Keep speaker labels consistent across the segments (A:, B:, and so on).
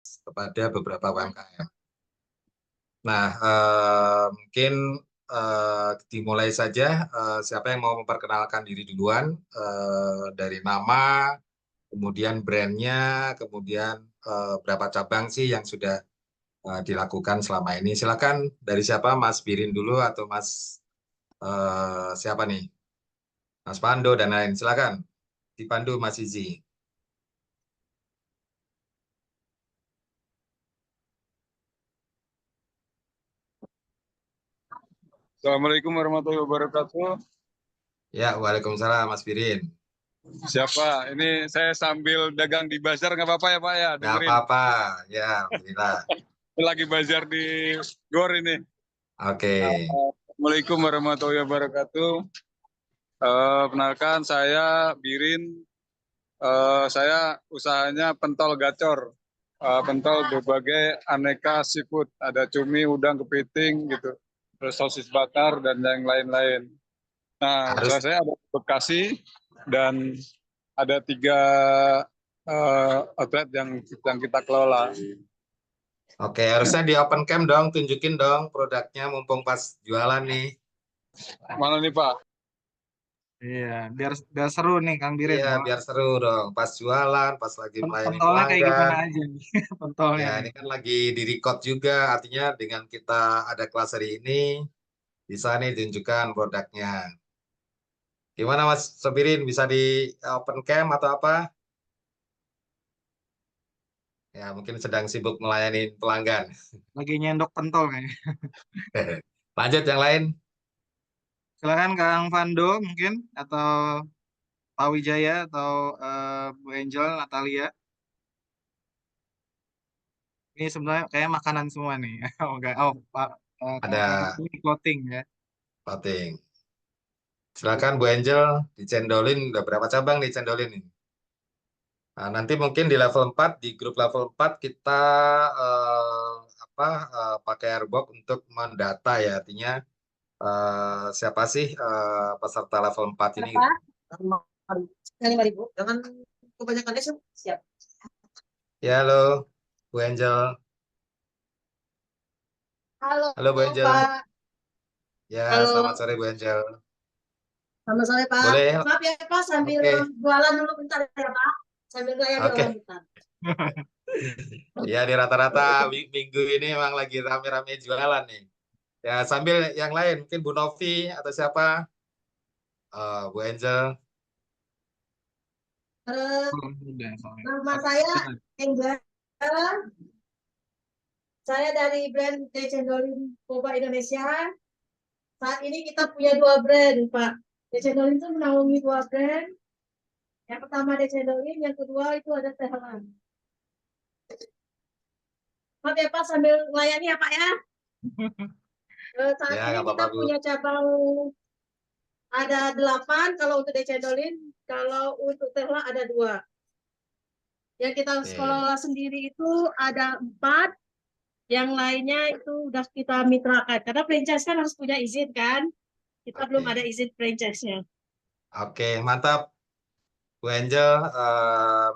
A: kepada beberapa UMKM. Nah, mungkin dimulai saja. Siapa yang mau memperkenalkan diri duluan, dari nama, kemudian brandnya, kemudian berapa cabang sih yang sudah dilakukan selama ini. Silakan, dari siapa? Mas Birin dulu atau Mas siapa nih? Mas Pando dan lain. Silakan dipandu Mas Izi.
B: Assalamualaikum warahmatullahi wabarakatuh.
A: Ya, waalaikumsalam Mas Birin.
B: Siapa? Ini saya sambil dagang di bazar, nggak apa-apa ya Pak ya?
A: Nggak
B: Dengerin.
A: apa-apa. Ya, alhamdulillah.
B: Lagi bazar di Gor ini.
A: Oke.
B: Assalamualaikum warahmatullahi wabarakatuh. Perkenalkan saya Birin. Saya usahanya pentol gacor. Pentol berbagai aneka seafood. Ada cumi, udang, kepiting gitu. Terus sosis bakar dan yang lain-lain. Nah,
A: Harus.
B: usaha saya ada di Bekasi dan ada 3 outlet yang kita kelola.
A: Oke, harusnya di open cam dong, tunjukin dong produknya mumpung pas jualan nih.
B: Mana nih Pak?
C: Iya, biar seru nih Kang Birin.
A: Iya, biar seru dong. Pas jualan, pas lagi melayani
C: Pentolnya kayak gimana
A: pelanggan.
C: aja nih? Pentolnya
A: Ya,
C: nih.
A: ini kan lagi di record juga, artinya dengan kita ada kelas hari ini, bisa nih tunjukkan produknya. Gimana Mas Sobirin, bisa di open cam atau apa? Ya, mungkin sedang sibuk melayani pelanggan.
C: Lagi nyendok pentol kayaknya.
A: Lanjut yang lain.
C: Silakan Kang Fando mungkin atau Pak Wijaya atau Bu Angel, Natalia. Ini sebenarnya kayak makanan semua nih. Oh enggak. Oh, Pak Kang Fando
A: Ada
C: ini clothing ya.
A: voting. Silakan Bu Angel, dicendolin udah berapa cabang dicendolin ini? Nah, nanti mungkin di level 4, di grup level 4 kita pakai Airbox untuk mendata ya, artinya siapa sih peserta level 4 ini?
D: Berapa? Yang 5.000. Jangan kebanyakan isu. Siap.
A: Ya, halo Bu Angel.
D: Halo,
A: Halo Bu Angel.
D: Pak.
A: Ya,
D: Halo.
A: selamat sore Bu Angel.
D: Selamat sore, Pak.
A: Boleh?
D: Maaf ya, Pak, sambil jualan dulu bentar ya, Pak. Sambil melayani orang bentar.
A: Ya, di rata-rata minggu ini memang lagi rame-rame jualan nih. Ya, sambil yang lain, mungkin Bu Novi atau siapa? Bu Angel.
D: Nama saya Angel. Saya dari brand Decendolin Boba Indonesia. Saat ini kita punya 2 brand, Pak. Decendolin itu menaungi 2 brand. Yang pertama Decendolin, yang kedua itu ada Tehlan. Maaf ya Pak, sambil melayani ya Pak ya. Saat ini kita punya cabang ada 8 kalau untuk Decendolin, kalau untuk Tehla ada 2. Yang kita sekolah sendiri itu ada 4, yang lainnya itu udah kita mitrakan. Karena franchise kan harus punya izin kan, kita belum ada izin franchise-nya.
A: Oke, mantap. Bu Angel,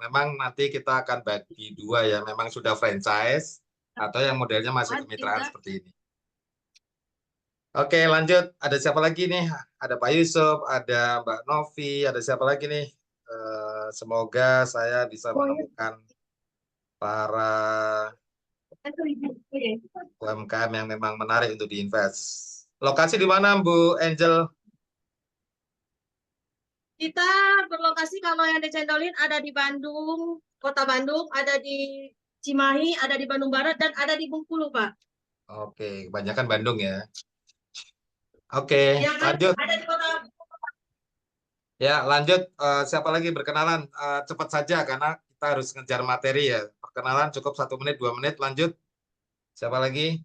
A: memang nanti kita akan bagi 2 ya, memang sudah franchise atau yang modelnya masih kemitraan seperti ini. Oke, lanjut. Ada siapa lagi nih? Ada Pak Yusuf, ada Mbak Novi, ada siapa lagi nih? Semoga saya bisa menemukan para UMKM yang memang menarik untuk diinvest. Lokasi di mana, Bu Angel?
D: Kita berlokasi kalau yang Decendolin ada di Bandung, Kota Bandung, ada di Cimahi, ada di Bandung Barat, dan ada di Bengkulu, Pak.
A: Oke, kebanyakan Bandung ya. Oke, lanjut.
D: Ada di Kota.
A: Ya, lanjut. Siapa lagi berkenalan? Cepat saja karena kita harus ngejar materi ya. Perkenalan cukup 1 menit, 2 menit. Lanjut. Siapa lagi?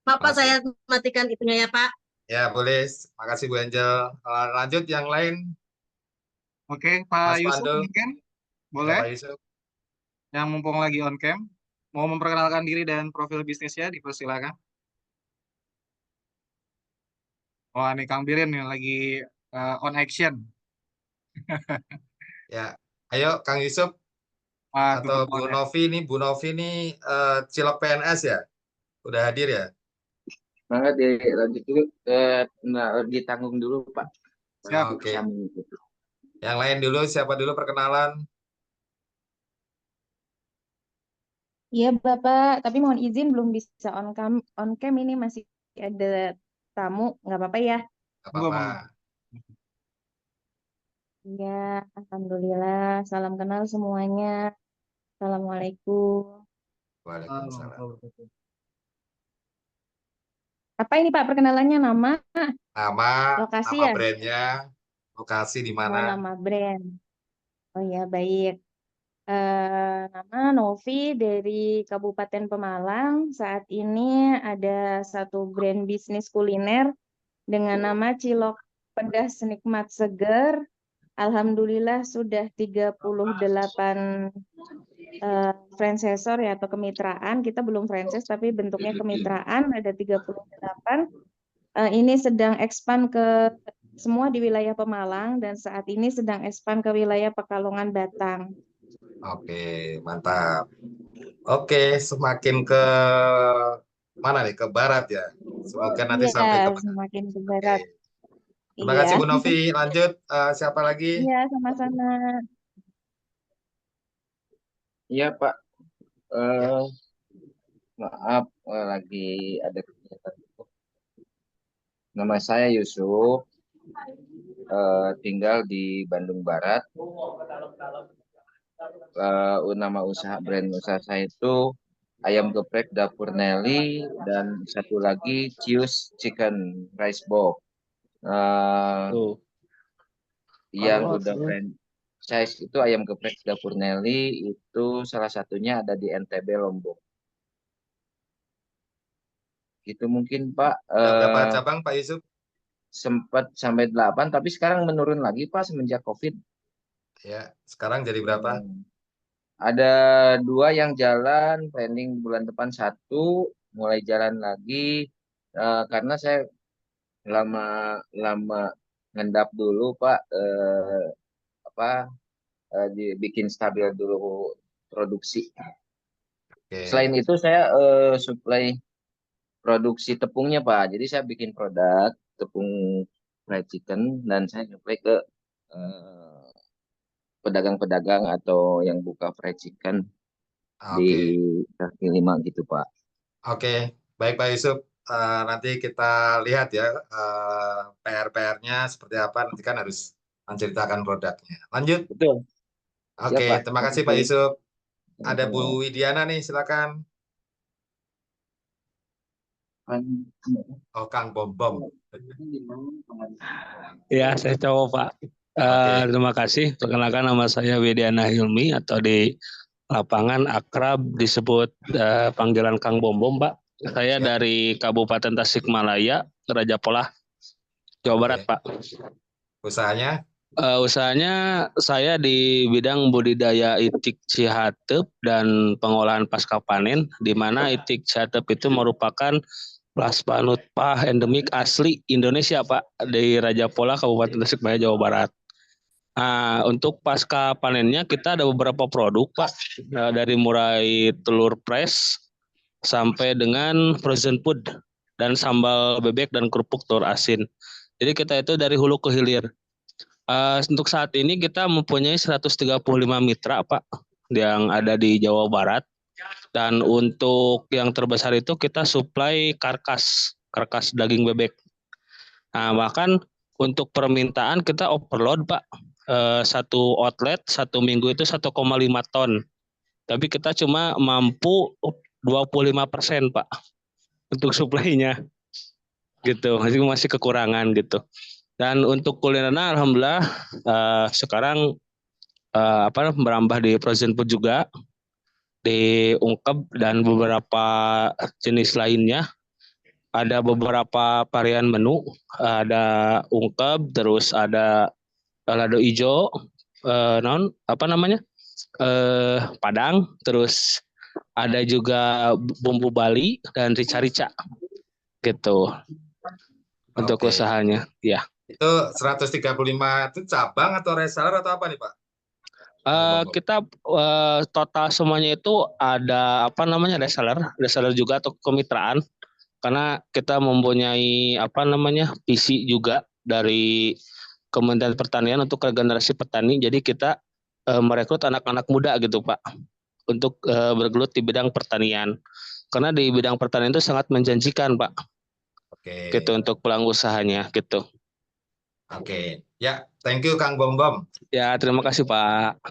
D: Bapak saya matikan itunya ya Pak.
A: Ya, boleh. Makasih Bu Angel. Lanjut yang lain.
C: Oke, Pak Yusuf mungkin boleh.
A: Ya, Pak Yusuf.
C: Yang mumpung lagi on cam, mau memperkenalkan diri dan profil bisnisnya, dipersilakan. Wah, nih Kang Birin nih lagi On action.
A: Ya, ayo Kang Yusuf atau
C: Tutup
A: Bu
C: on
A: Novi nih, Bu Novi nih cilok PNS ya, udah hadir ya?
E: Maka dilanjut dulu, ditanggung dulu Pak.
C: Siap.
A: Oke,
E: Bisa mengikuti.
A: yang lain dulu, siapa dulu perkenalan?
F: Iya Bapak, tapi mohon izin belum bisa on cam ini masih ada tamu, nggak apa-apa ya?
A: Gak
C: Monggo,
A: apa-apa.
C: monggo.
F: Iya, Alhamdulillah, salam kenal semuanya. Assalamualaikum.
A: Waalaikumsalam.
F: Apa ini Pak perkenalannya, nama,
A: Nama,
F: lokasi
A: nama
F: ya?
A: brandnya, lokasi di
F: Oh,
A: mana?
F: nama brand. Oh ya, baik. Nama Novi dari Kabupaten Pemalang. Saat ini ada satu brand bisnis kuliner dengan nama Cilok Pedas Nikmat Seger. Alhamdulillah sudah 38 franchisor ya atau kemitraan. Kita belum franchise tapi bentuknya kemitraan ada 38. Ini sedang expand ke semua di wilayah Pemalang dan saat ini sedang expand ke wilayah Pekalongan Batang.
A: Oke, mantap. Oke, semakin ke mana nih? Ke barat ya. Semoga nanti
F: Iya,
A: sampai ke barat.
F: semakin ke
A: Oke.
F: barat.
A: Terima
F: Iya.
A: kasih Bu Novi. Lanjut, siapa lagi?
F: Iya, sama-sama.
E: Iya Pak.
A: Ya.
E: Maaf, lagi ada kegiatan. Nama saya Yusuf, tinggal di Bandung Barat. Nama usaha brand usaha saya itu ayam geprek Dapur Nelly dan satu lagi Cius Chicken Rice Box. Yang udah franchise itu ayam geprek Dapur Nelly itu salah satunya ada di NTB Lombok. Itu mungkin Pak,
A: Ada berapa cabang Pak Yusuf?
E: sempat sampai 8 tapi sekarang menurun lagi Pak semenjak COVID.
A: Ya, sekarang jadi berapa?
E: Ada 2 yang jalan, planning bulan depan 1 mulai jalan lagi, karena saya lama ngendap dulu Pak, dibikin stabil dulu produksi.
A: Oke.
E: Selain itu saya supply produksi tepungnya Pak, jadi saya bikin produk tepung fried chicken dan saya supply ke pedagang-pedagang atau yang buka fried chicken di
A: Oke.
E: kaki 5 gitu Pak.
A: Oke, baik Pak Yusuf. Nanti kita lihat ya PR-PR-nya seperti apa. Nanti kan harus menceritakan produknya. Lanjut.
E: Betul. Siap
A: Oke,
E: Pak.
A: terima kasih Pak Yusuf. Ada Bu
E: Sama-sama.
A: Widiana nih, silakan. Oh, Kang Bom Bom.
G: Ya, saya coba Pak.
A: Oke.
G: Terima kasih. Perkenalkan nama saya Widiana Hilmi atau di lapangan akrab disebut panggilan Kang Bom Bom Pak. Saya
A: Siap.
G: dari Kabupaten Tasikmalaya, Raja Polah, Jawa Barat
A: Oke.
G: Pak.
A: Usahanya?
G: Usahanya saya di bidang budidaya itik cihateup dan pengolahan pasca panen, di mana itik cihateup itu merupakan plasma endemik asli Indonesia Pak, di Raja Polah, Kabupaten Tasikmalaya, Jawa Barat. Nah, untuk pasca panennya kita ada beberapa produk Pak, dari mulai telur press sampai dengan frozen food dan sambal bebek dan kerupuk telur asin. Jadi kita itu dari hulu ke hilir. Untuk saat ini kita mempunyai 135 mitra Pak yang ada di Jawa Barat, dan untuk yang terbesar itu kita supply karkas daging bebek. Nah, bahkan untuk permintaan kita overload Pak, satu outlet 1 minggu itu 1,5 ton, tapi kita cuma mampu 25% Pak untuk suplainya gitu, masih kekurangan gitu. Dan untuk kulinernya alhamdulillah sekarang merambah di frozen food juga, di ungkep dan beberapa jenis lainnya. Ada beberapa varian menu, ada ungkep, terus ada lado ijo, padang, terus ada juga bumbu Bali dan rica-rica gitu untuk
A: Oke.
G: usahanya. Ya.
A: Itu 135 itu cabang atau reseller atau apa nih Pak?
G: Kita total semuanya itu ada apa namanya reseller juga atau kemitraan karena kita mempunyai apa namanya visi juga dari Kementerian Pertanian untuk regenerasi petani. Jadi kita merekrut anak-anak muda gitu Pak untuk bergelut di bidang pertanian. Karena di bidang pertanian itu sangat menjanjikan Pak.
A: Oke.
G: Gitu untuk pelaku usahanya gitu.
A: Oke. Ya, thank you Kang Bom Bom.
G: Ya, terima kasih Pak.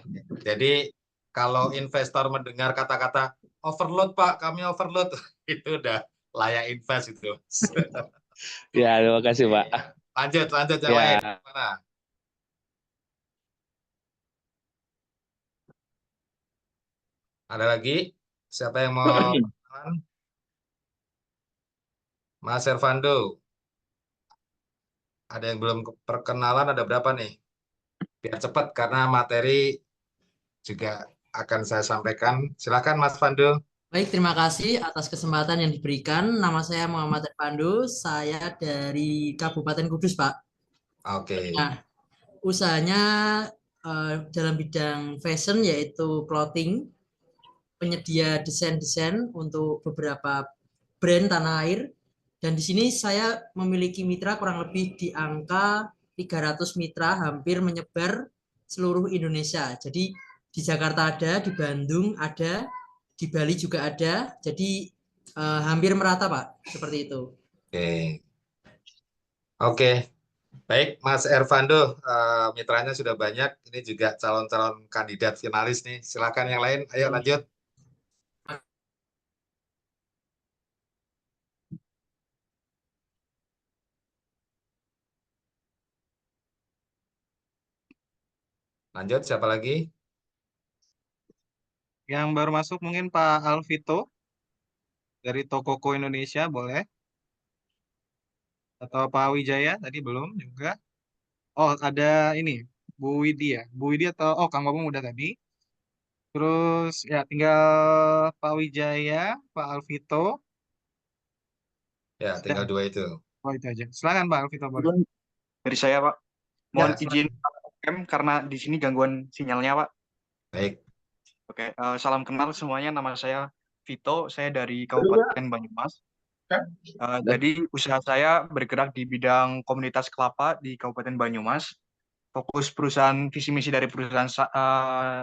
A: Jadi kalau investor mendengar kata-kata overload Pak, kami overload, itu udah layak invest itu.
G: Ya, terima kasih Pak.
A: Lanjut yang
G: Ya.
A: lain. Mana? Ada lagi? Siapa yang mau perkenalan? Mas Servando. Ada yang belum perkenalan, ada berapa nih? Biar cepat karena materi juga akan saya sampaikan. Silakan Mas Fando.
H: Baik, terima kasih atas kesempatan yang diberikan. Nama saya Muhammad Pandu, saya dari Kabupaten Kudus, Pak.
A: Oke.
H: Nah, usahanya dalam bidang fashion yaitu clothing, penyedia desain-desain untuk beberapa brand tanah air. Dan di sini saya memiliki mitra kurang lebih di angka 300 mitra, hampir menyebar seluruh Indonesia. Jadi di Jakarta ada, di Bandung ada, di Bali juga ada. Jadi hampir merata Pak, seperti itu.
A: Oke. Baik, Mas Ervando, mitranya sudah banyak. Ini juga calon-calon kandidat finalis nih. Silakan yang lain, ayo lanjut. Lanjut, siapa lagi?
C: Yang baru masuk mungkin Pak Alvito dari Tokoko Indonesia, boleh? Atau Pak Wijaya, tadi belum juga. Oh, ada ini, Bu Widi ya. Bu Widi atau, Kang Bambang udah tadi. Terus ya tinggal Pak Wijaya, Pak Alvito.
A: Ya, tinggal dua itu.
C: Oh, itu aja. Silakan Pak Alvito, boleh.
I: Dari saya, Pak. Mohon
C: Ya,
I: izin karena di sini gangguan sinyalnya, Pak.
A: Baik.
I: Oke, salam kenal semuanya. Nama saya Vito, saya dari Kabupaten Banyumas. Jadi usaha saya bergerak di bidang komunitas kelapa di Kabupaten Banyumas. Fokus perusahaan, visi misi dari perusahaan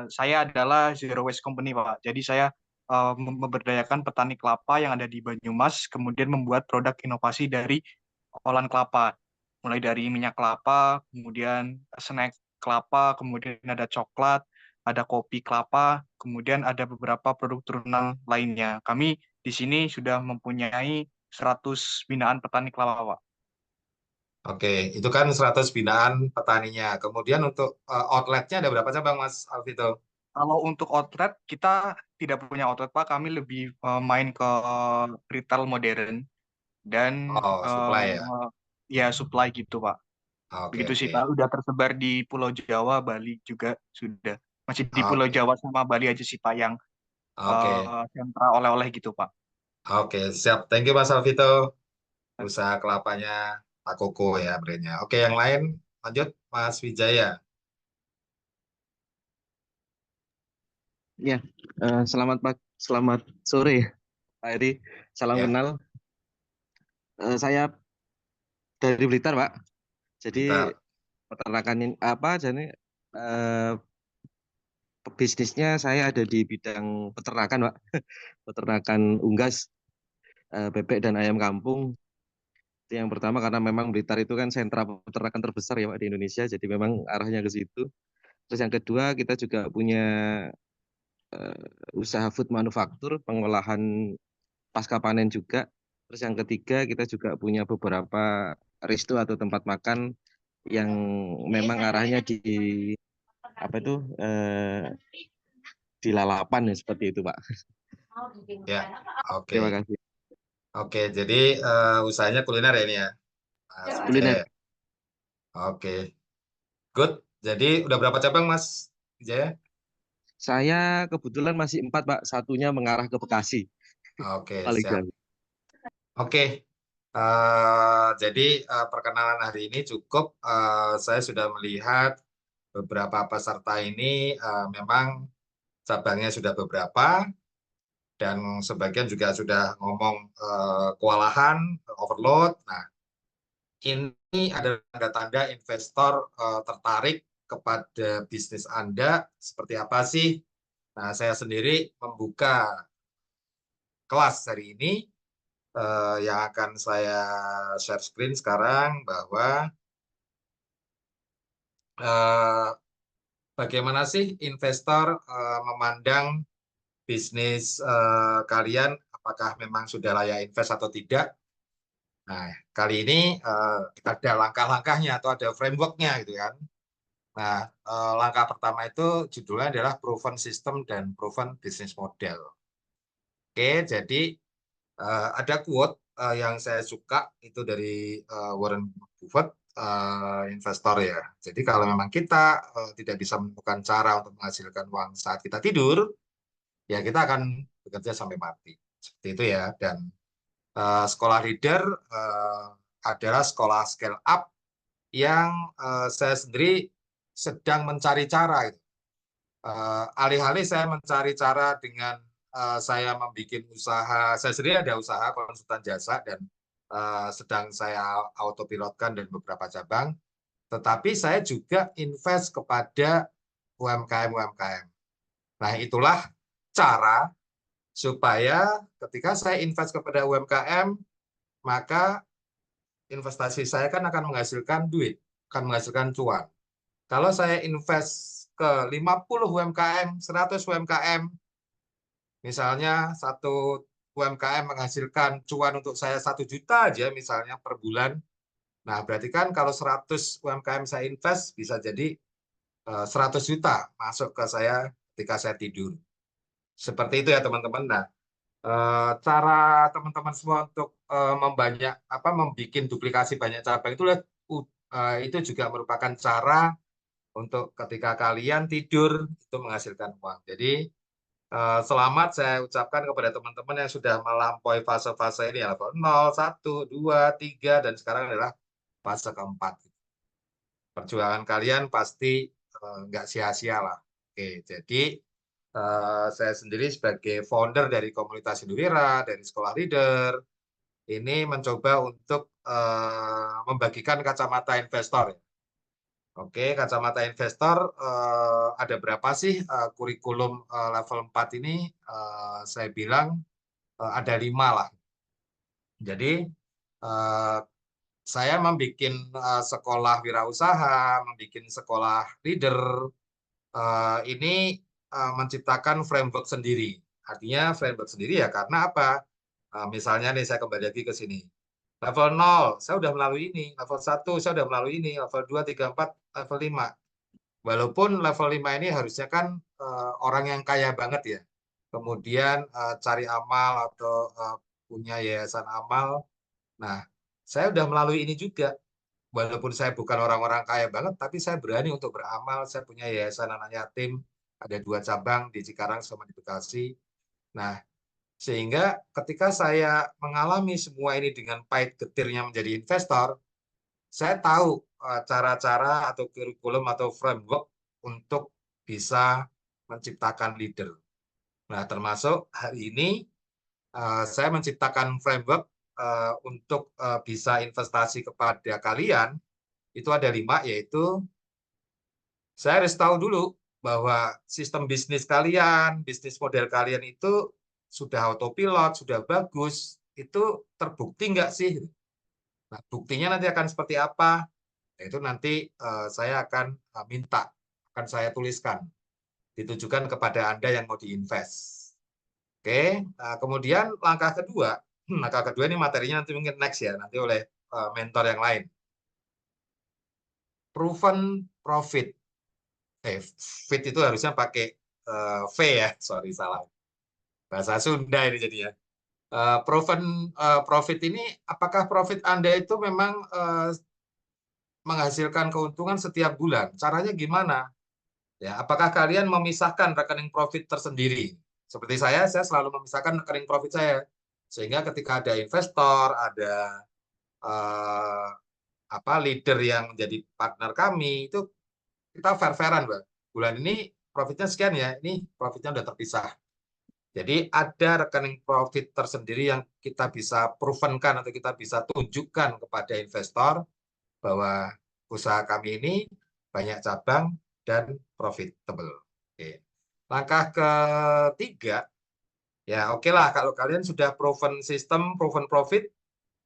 I: saya adalah Zero Waste Company, Pak. Jadi saya memberdayakan petani kelapa yang ada di Banyumas, kemudian membuat produk inovasi dari olahan kelapa. Mulai dari minyak kelapa, kemudian snack kelapa, kemudian ada coklat, ada kopi kelapa, kemudian ada beberapa produk turunan lainnya. Kami di sini sudah mempunyai 100 binaan petani kelapa, Pak.
A: Oke, itu kan 100 binaan petaninya. Kemudian untuk outletnya ada berapa cabang, Mas Alvito?
I: Kalau untuk outlet, kita tidak punya outlet, Pak. Kami lebih main ke retail modern dan
A: supply ya?
I: Ya supply gitu, Pak.
A: Oke,
I: Begitu sih, Pak. Udah tersebar di Pulau Jawa, Bali juga sudah. Masih di Pulau Jawa sama Bali aja sih, Pak, yang sentra oleh-oleh gitu, Pak.
A: Oke, siap. Thank you, Mas Alvito. Usaha kelapanya Pak Koko ya brandnya. Oke, yang lain lanjut, Mas Wijaya.
J: Ya, selamat sore Pak Eri. Salam kenal. Saya dari Blitar, Pak. Jadi peternakan jadi bisnisnya saya ada di bidang peternakan, Pak. Peternakan unggas, bebek dan ayam kampung. Itu yang pertama karena memang Blitar itu kan sentra peternakan terbesar ya Pak di Indonesia. Jadi memang arahnya ke situ. Terus yang kedua kita juga punya usaha food manufaktur, pengolahan pasca panen juga. Terus yang ketiga kita juga punya beberapa resto atau tempat makan yang memang arahnya di di lalapan ya seperti itu Pak.
A: Ya, oke.
J: Terima kasih.
A: Oke, jadi usahanya kuliner ya ini ya, Mas
J: kuliner.
A: Oke, good. Jadi udah berapa cabang Mas Wijaya?
J: Saya kebetulan masih 4 Pak, satunya mengarah ke Bekasi.
A: Oke,
J: Paling
A: siap.
J: jauh.
A: Oke, Jadi perkenalan hari ini cukup. Saya sudah melihat beberapa peserta ini memang cabangnya sudah beberapa dan sebagian juga sudah ngomong kewalahan, overload. Nah, ini adalah tanda-tanda investor tertarik kepada bisnis Anda seperti apa sih? Nah, saya sendiri membuka kelas hari ini yang akan saya share screen sekarang bahwa bagaimana sih investor memandang bisnis kalian, apakah memang sudah layak invest atau tidak? Nah, kali ini ada langkah-langkahnya atau ada frameworknya gitu kan. Nah, langkah pertama itu judulnya adalah proven system dan proven business model. Oke, jadi ada quote yang saya suka itu dari Warren Buffett, investor ya. Jadi kalau memang kita tidak bisa menemukan cara untuk menghasilkan uang saat kita tidur, ya kita akan bekerja sampai mati. Seperti itu ya. Dan sekolah leader adalah sekolah scale up yang saya sendiri sedang mencari cara. Gitu. Alih-alih saya mencari cara dengan saya membuat usaha, saya sendiri ada usaha konsultan jasa dan sedang saya autopilotkan dan beberapa cabang, tetapi saya juga invest kepada UMKM-UMKM. Nah, itulah cara supaya ketika saya invest kepada UMKM, maka investasi saya kan akan menghasilkan duit, akan menghasilkan cuan. Kalau saya invest ke 50 UMKM, 100 UMKM, misalnya satu UMKM menghasilkan cuan untuk saya 1 juta aja misalnya per bulan, nah berarti kan kalau 100 UMKM saya invest bisa jadi 100 juta masuk ke saya ketika saya tidur. Seperti itu ya teman-teman. Nah, cara teman-teman semua untuk membuat duplikasi banyak cabang itu juga merupakan cara untuk ketika kalian tidur itu menghasilkan uang. Jadi selamat saya ucapkan kepada teman-teman yang sudah melampaui fase-fase ini, level 0, 1, 2, 3, dan sekarang adalah fase keempat. Perjuangan kalian pasti nggak sia-sia lah. Oke, jadi saya sendiri sebagai founder dari komunitas Induwira, dari sekolah leader, ini mencoba untuk membagikan kacamata investor. Oke, kacamata investor ada berapa sih kurikulum level 4 ini? Saya bilang ada 5 lah. Jadi saya membuat sekolah wirausaha, membuat sekolah leader, ini menciptakan framework sendiri. Artinya framework sendiri ya karena apa? Misalnya nih saya kembali lagi ke sini. Level 0, saya sudah melalui ini. Level 1, saya sudah melalui ini. Level 2, 3, 4, level 5. Walaupun level 5 ini harusnya kan orang yang kaya banget ya. Kemudian cari amal atau punya yayasan amal. Nah, saya sudah melalui ini juga. Walaupun saya bukan orang-orang kaya banget, tapi saya berani untuk beramal. Saya punya yayasan anak yatim. Ada 2 cabang di Cikarang sama di Bekasi. Nah, sehingga ketika saya mengalami semua ini dengan pahit getirnya menjadi investor, saya tahu cara-cara atau kurikulum atau framework untuk bisa menciptakan leader. Nah, termasuk hari ini saya menciptakan framework untuk bisa investasi kepada kalian, itu ada 5, yaitu saya harus tahu dulu bahwa sistem bisnis kalian, bisnis model kalian itu sudah autopilot, sudah bagus, itu terbukti nggak sih? Nah, buktinya nanti akan seperti apa? Itu nanti saya akan minta, akan saya tuliskan, ditujukan kepada Anda yang mau diinvest. Oke, kemudian langkah kedua ini materinya nanti mungkin next ya, nanti oleh mentor yang lain. Proven profit. Fit itu harusnya pakai V ya, sorry salah. Bahasa Sunda ini jadinya. Proven profit ini, apakah profit Anda itu memang menghasilkan keuntungan setiap bulan? Caranya gimana? Ya, apakah kalian memisahkan rekening profit tersendiri? Seperti saya selalu memisahkan rekening profit saya. Sehingga ketika ada investor, ada eh, leader yang menjadi partner kami itu kita fair-fairan, Mbak. Bulan ini profitnya sekian ya, ini profitnya udah terpisah. Jadi ada rekening profit tersendiri yang kita bisa provenkan atau kita bisa tunjukkan kepada investor bahwa usaha kami ini banyak cabang dan profitable. Oke. Langkah ketiga, ya oke lah kalau kalian sudah proven sistem, proven profit.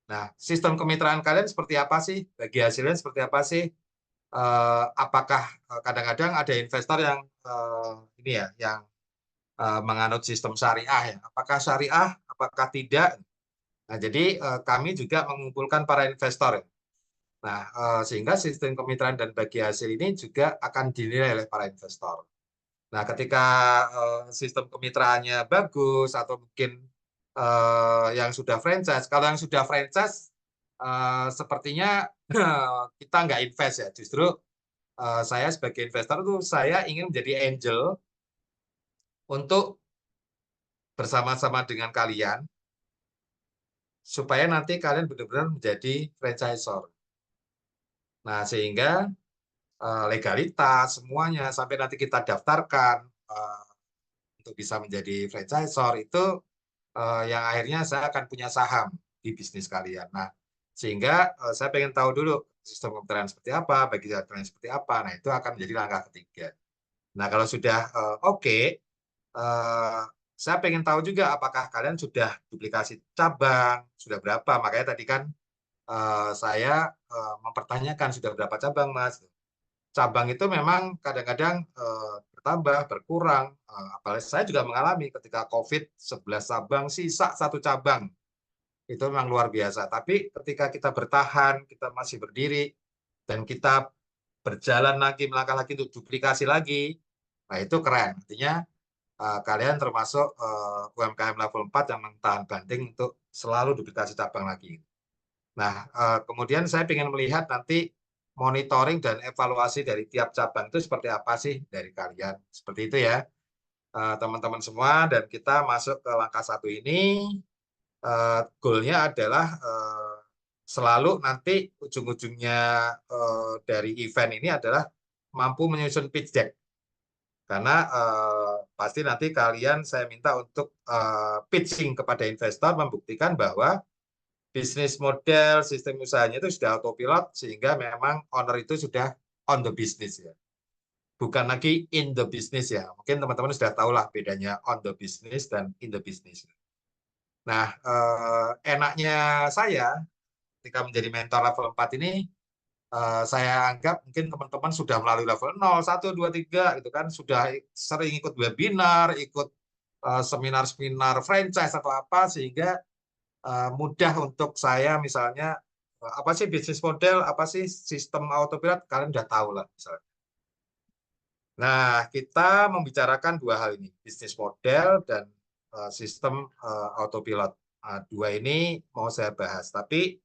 A: Nah, sistem kemitraan kalian seperti apa sih? Bagi hasilnya seperti apa sih? Apakah kadang-kadang ada investor yang ini ya, yang menganut sistem syariah ya? Apakah syariah? Apakah tidak? Nah, jadi kami juga mengumpulkan para investor. Ya. Nah, sehingga sistem kemitraan dan bagi hasil ini juga akan dinilai oleh para investor. Nah, ketika sistem kemitraannya bagus atau mungkin yang sudah franchise, kalau yang sudah franchise sepertinya kita nggak invest ya. Justru saya sebagai investor itu saya ingin menjadi angel untuk bersama-sama dengan kalian supaya nanti kalian benar-benar menjadi franchisor. Nah, sehingga legalitas semuanya sampai nanti kita daftarkan untuk bisa menjadi franchisor itu yang akhirnya saya akan punya saham di bisnis kalian. Nah, sehingga saya pengen tahu dulu sistem kemitraan seperti apa, bagi jalan seperti apa. Nah, itu akan menjadi langkah ketiga. Nah, kalau sudah oke, saya pengen tahu juga apakah kalian sudah duplikasi cabang, sudah berapa. Makanya tadi kan saya mempertanyakan sudah berapa cabang, Mas. Cabang itu memang kadang-kadang bertambah, berkurang. Apalagi saya juga mengalami ketika COVID 11 cabang, sisa 1 cabang. Itu memang luar biasa. Tapi ketika kita bertahan, kita masih berdiri, dan kita berjalan lagi, melangkah lagi untuk duplikasi lagi, nah itu keren. Artinya kalian termasuk UMKM level 4 yang tahan banting untuk selalu duplikasi cabang lagi. Nah, kemudian saya ingin melihat nanti monitoring dan evaluasi dari tiap cabang itu seperti apa sih dari kalian. Seperti itu ya, teman-teman semua. Dan kita masuk ke langkah 1 ini, goalnya adalah selalu nanti ujung-ujungnya dari event ini adalah mampu menyusun pitch deck. Karena pasti nanti kalian saya minta untuk pitching kepada investor membuktikan bahwa bisnis model, sistem usahanya itu sudah autopilot sehingga memang owner itu sudah on the business ya. Bukan lagi in the business ya. Mungkin teman-teman sudah tahu lah bedanya on the business dan in the business. Nah, enaknya saya ketika menjadi mentor level 4 ini, saya anggap mungkin teman-teman sudah melalui level 0, 1, 2, 3 gitu kan, sudah sering ikut webinar, ikut seminar-seminar franchise atau apa, sehingga mudah untuk saya misalnya apa sih bisnis model, apa sih sistem autopilot, kalian udah tahu lah misalnya. Nah, kita membicarakan 2 hal ini, bisnis model dan sistem autopilot. Dua ini mau saya bahas, tapi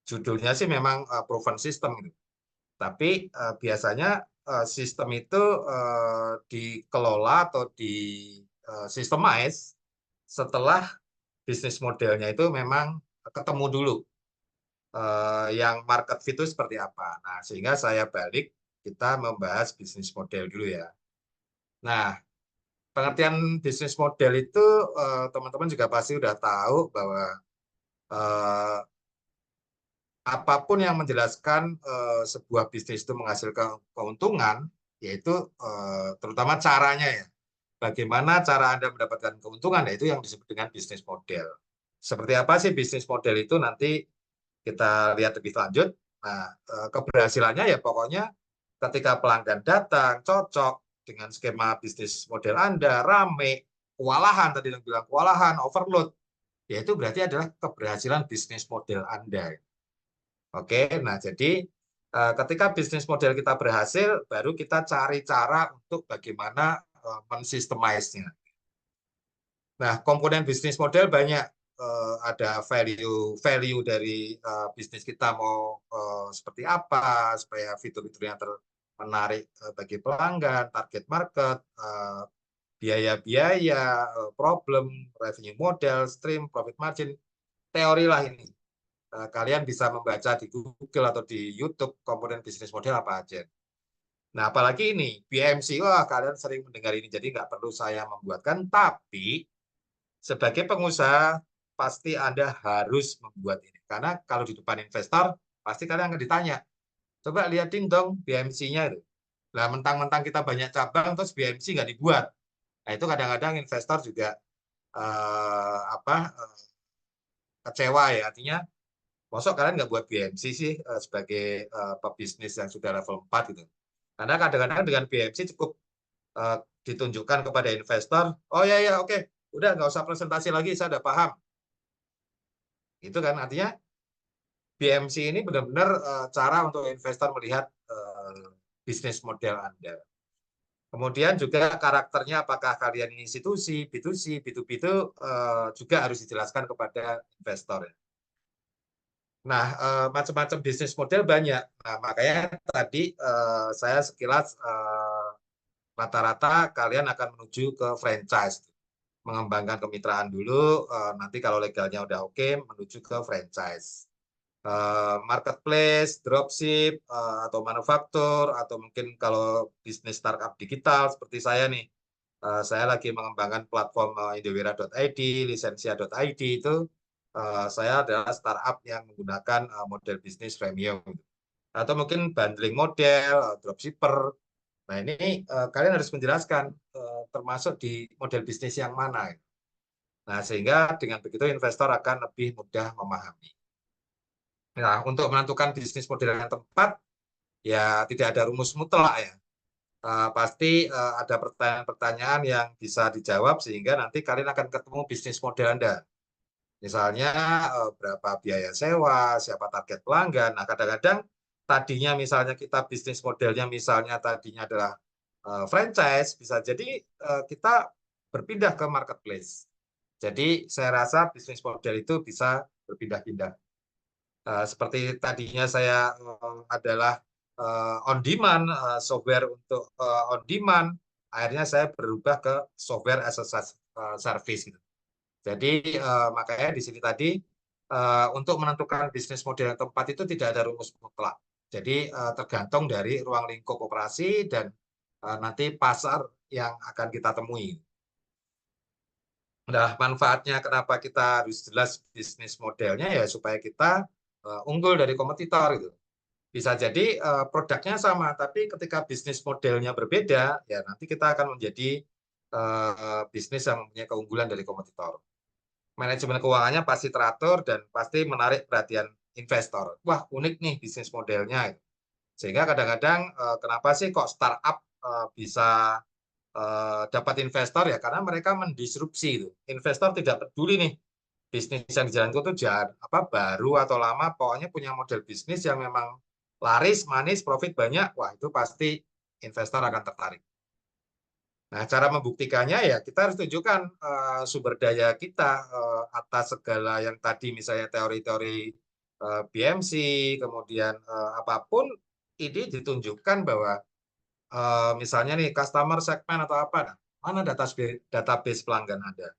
A: judulnya sih memang proven system gitu. Tapi biasanya sistem itu dikelola atau di systemize setelah bisnis modelnya itu memang ketemu dulu yang market fit itu seperti apa. Nah, sehingga saya balik kita membahas bisnis model dulu ya. Nah, pengertian bisnis model itu teman-teman juga pasti udah tahu bahwa apapun yang menjelaskan sebuah bisnis itu menghasilkan keuntungan, yaitu terutama caranya ya. Bagaimana cara Anda mendapatkan keuntungan, yaitu yang disebut dengan bisnis model. Seperti apa sih bisnis model itu nanti kita lihat lebih lanjut. Nah, keberhasilannya ya pokoknya ketika pelanggan datang, cocok dengan skema bisnis model Anda, rame, kewalahan, tadi yang bilang kewalahan, overload, ya itu berarti adalah keberhasilan bisnis model Anda. Oke, nah jadi ketika bisnis model kita berhasil, baru kita cari cara untuk bagaimana mensistemize-nya. Nah, komponen bisnis model banyak. Ada value dari bisnis kita mau seperti apa, supaya fitur-fitur yang menarik bagi pelanggan, target market, biaya-biaya, problem, revenue model, stream, profit margin, teori lah ini. kalian bisa membaca di Google atau di YouTube komponen bisnis model apa aja. Nah, apalagi ini, BMC, wah kalian sering mendengar ini, jadi nggak perlu saya membuatkan, tapi sebagai pengusaha, pasti Anda harus membuat ini. Karena kalau di depan investor, pasti kalian akan ditanya, coba liatin dong BMC-nya itu. Nah, mentang-mentang kita banyak cabang, terus BMC nggak dibuat. Nah, itu kadang-kadang investor juga kecewa ya, artinya, masuk kalian nggak buat BMC sih sebagai pebisnis yang sudah level 4 gitu. Karena kadang-kadang dengan BMC cukup ditunjukkan kepada investor, oh ya oke, udah nggak usah presentasi lagi, saya udah paham. Itu kan artinya BMC ini benar-benar cara untuk investor melihat bisnis model Anda. Kemudian juga karakternya apakah kalian institusi, B2C, B2B itu juga harus dijelaskan kepada investor. Nah, macam-macam bisnis model banyak. Nah, makanya tadi saya sekilas rata-rata kalian akan menuju ke franchise. Mengembangkan kemitraan dulu, nanti kalau legalnya udah oke, menuju ke franchise. Marketplace, dropship, atau manufaktur, atau mungkin kalau bisnis startup digital seperti saya nih, saya lagi mengembangkan platform indowira.id, lisensia.id itu, saya adalah startup yang menggunakan model bisnis freemium. Atau mungkin bundling model, dropshipper. Nah ini kalian harus menjelaskan termasuk di model bisnis yang mana. Nah sehingga dengan begitu investor akan lebih mudah memahami. Nah, untuk menentukan bisnis model yang tepat, ya tidak ada rumus mutlak ya. Pasti ada pertanyaan-pertanyaan yang bisa dijawab sehingga nanti kalian akan ketemu bisnis model Anda. Misalnya berapa biaya sewa, siapa target pelanggan. Nah, kadang-kadang tadinya misalnya kita bisnis modelnya misalnya tadinya adalah franchise, bisa jadi kita berpindah ke marketplace. Jadi saya rasa bisnis model itu bisa berpindah-pindah. Seperti tadinya saya adalah on demand, software untuk on demand, akhirnya saya berubah ke software as a service. Gitu. Jadi makanya di sini tadi untuk menentukan bisnis model yang tepat itu tidak ada rumus mutlak. Jadi tergantung dari ruang lingkup operasi dan nanti pasar yang akan kita temui. Nah, manfaatnya kenapa kita harus jelas bisnis modelnya ya supaya kita unggul dari kompetitor gitu. Bisa jadi produknya sama, tapi ketika bisnis modelnya berbeda, ya nanti kita akan menjadi bisnis yang mempunyai keunggulan dari kompetitor. Manajemen keuangannya pasti teratur dan pasti menarik perhatian investor. Wah, unik nih bisnis modelnya. Sehingga kadang-kadang kenapa sih kok startup bisa dapat investor ya karena mereka mendisrupsi itu. Investor tidak peduli nih bisnis yang dijalankan itu baru atau lama, pokoknya punya model bisnis yang memang laris, manis, profit banyak, wah itu pasti investor akan tertarik. Nah, cara membuktikannya ya kita harus tunjukkan sumber daya kita atas segala yang tadi misalnya teori-teori BMC, kemudian apapun, ini ditunjukkan bahwa misalnya nih customer segment atau apa, mana database pelanggan Anda?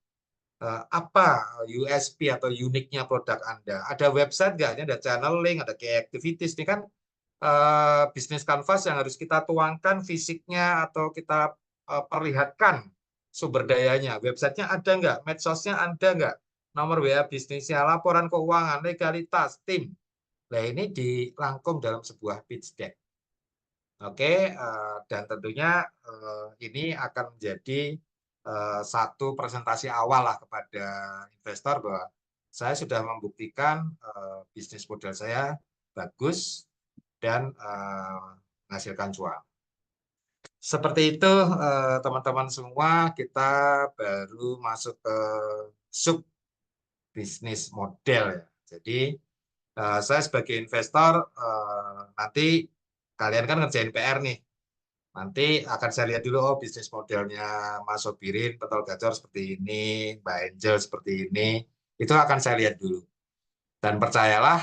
A: Apa USP atau uniknya produk Anda? Ada website nggak? Ini ada channel link, ada key activities. Ini kan bisnis canvas yang harus kita tuangkan fisiknya atau kita perlihatkan sumber dayanya. Websitenya ada nggak? Medsosnya ada nggak? Nomor WA bisnisnya, laporan keuangan, legalitas, tim. Nah ini dirangkum dalam sebuah pitch deck. Oke, dan tentunya ini akan menjadi satu presentasi awal lah kepada investor bahwa saya sudah membuktikan bisnis model saya bagus dan menghasilkan cuan. Seperti itu teman-teman semua, kita baru masuk ke sub bisnis model ya. Jadi saya sebagai investor nanti kalian kan ngerjain PR nih. Nanti akan saya lihat dulu, oh bisnis modelnya Mas Sobirin, Pentol Gacor seperti ini, Mbak Angel seperti ini. Itu akan saya lihat dulu. Dan percayalah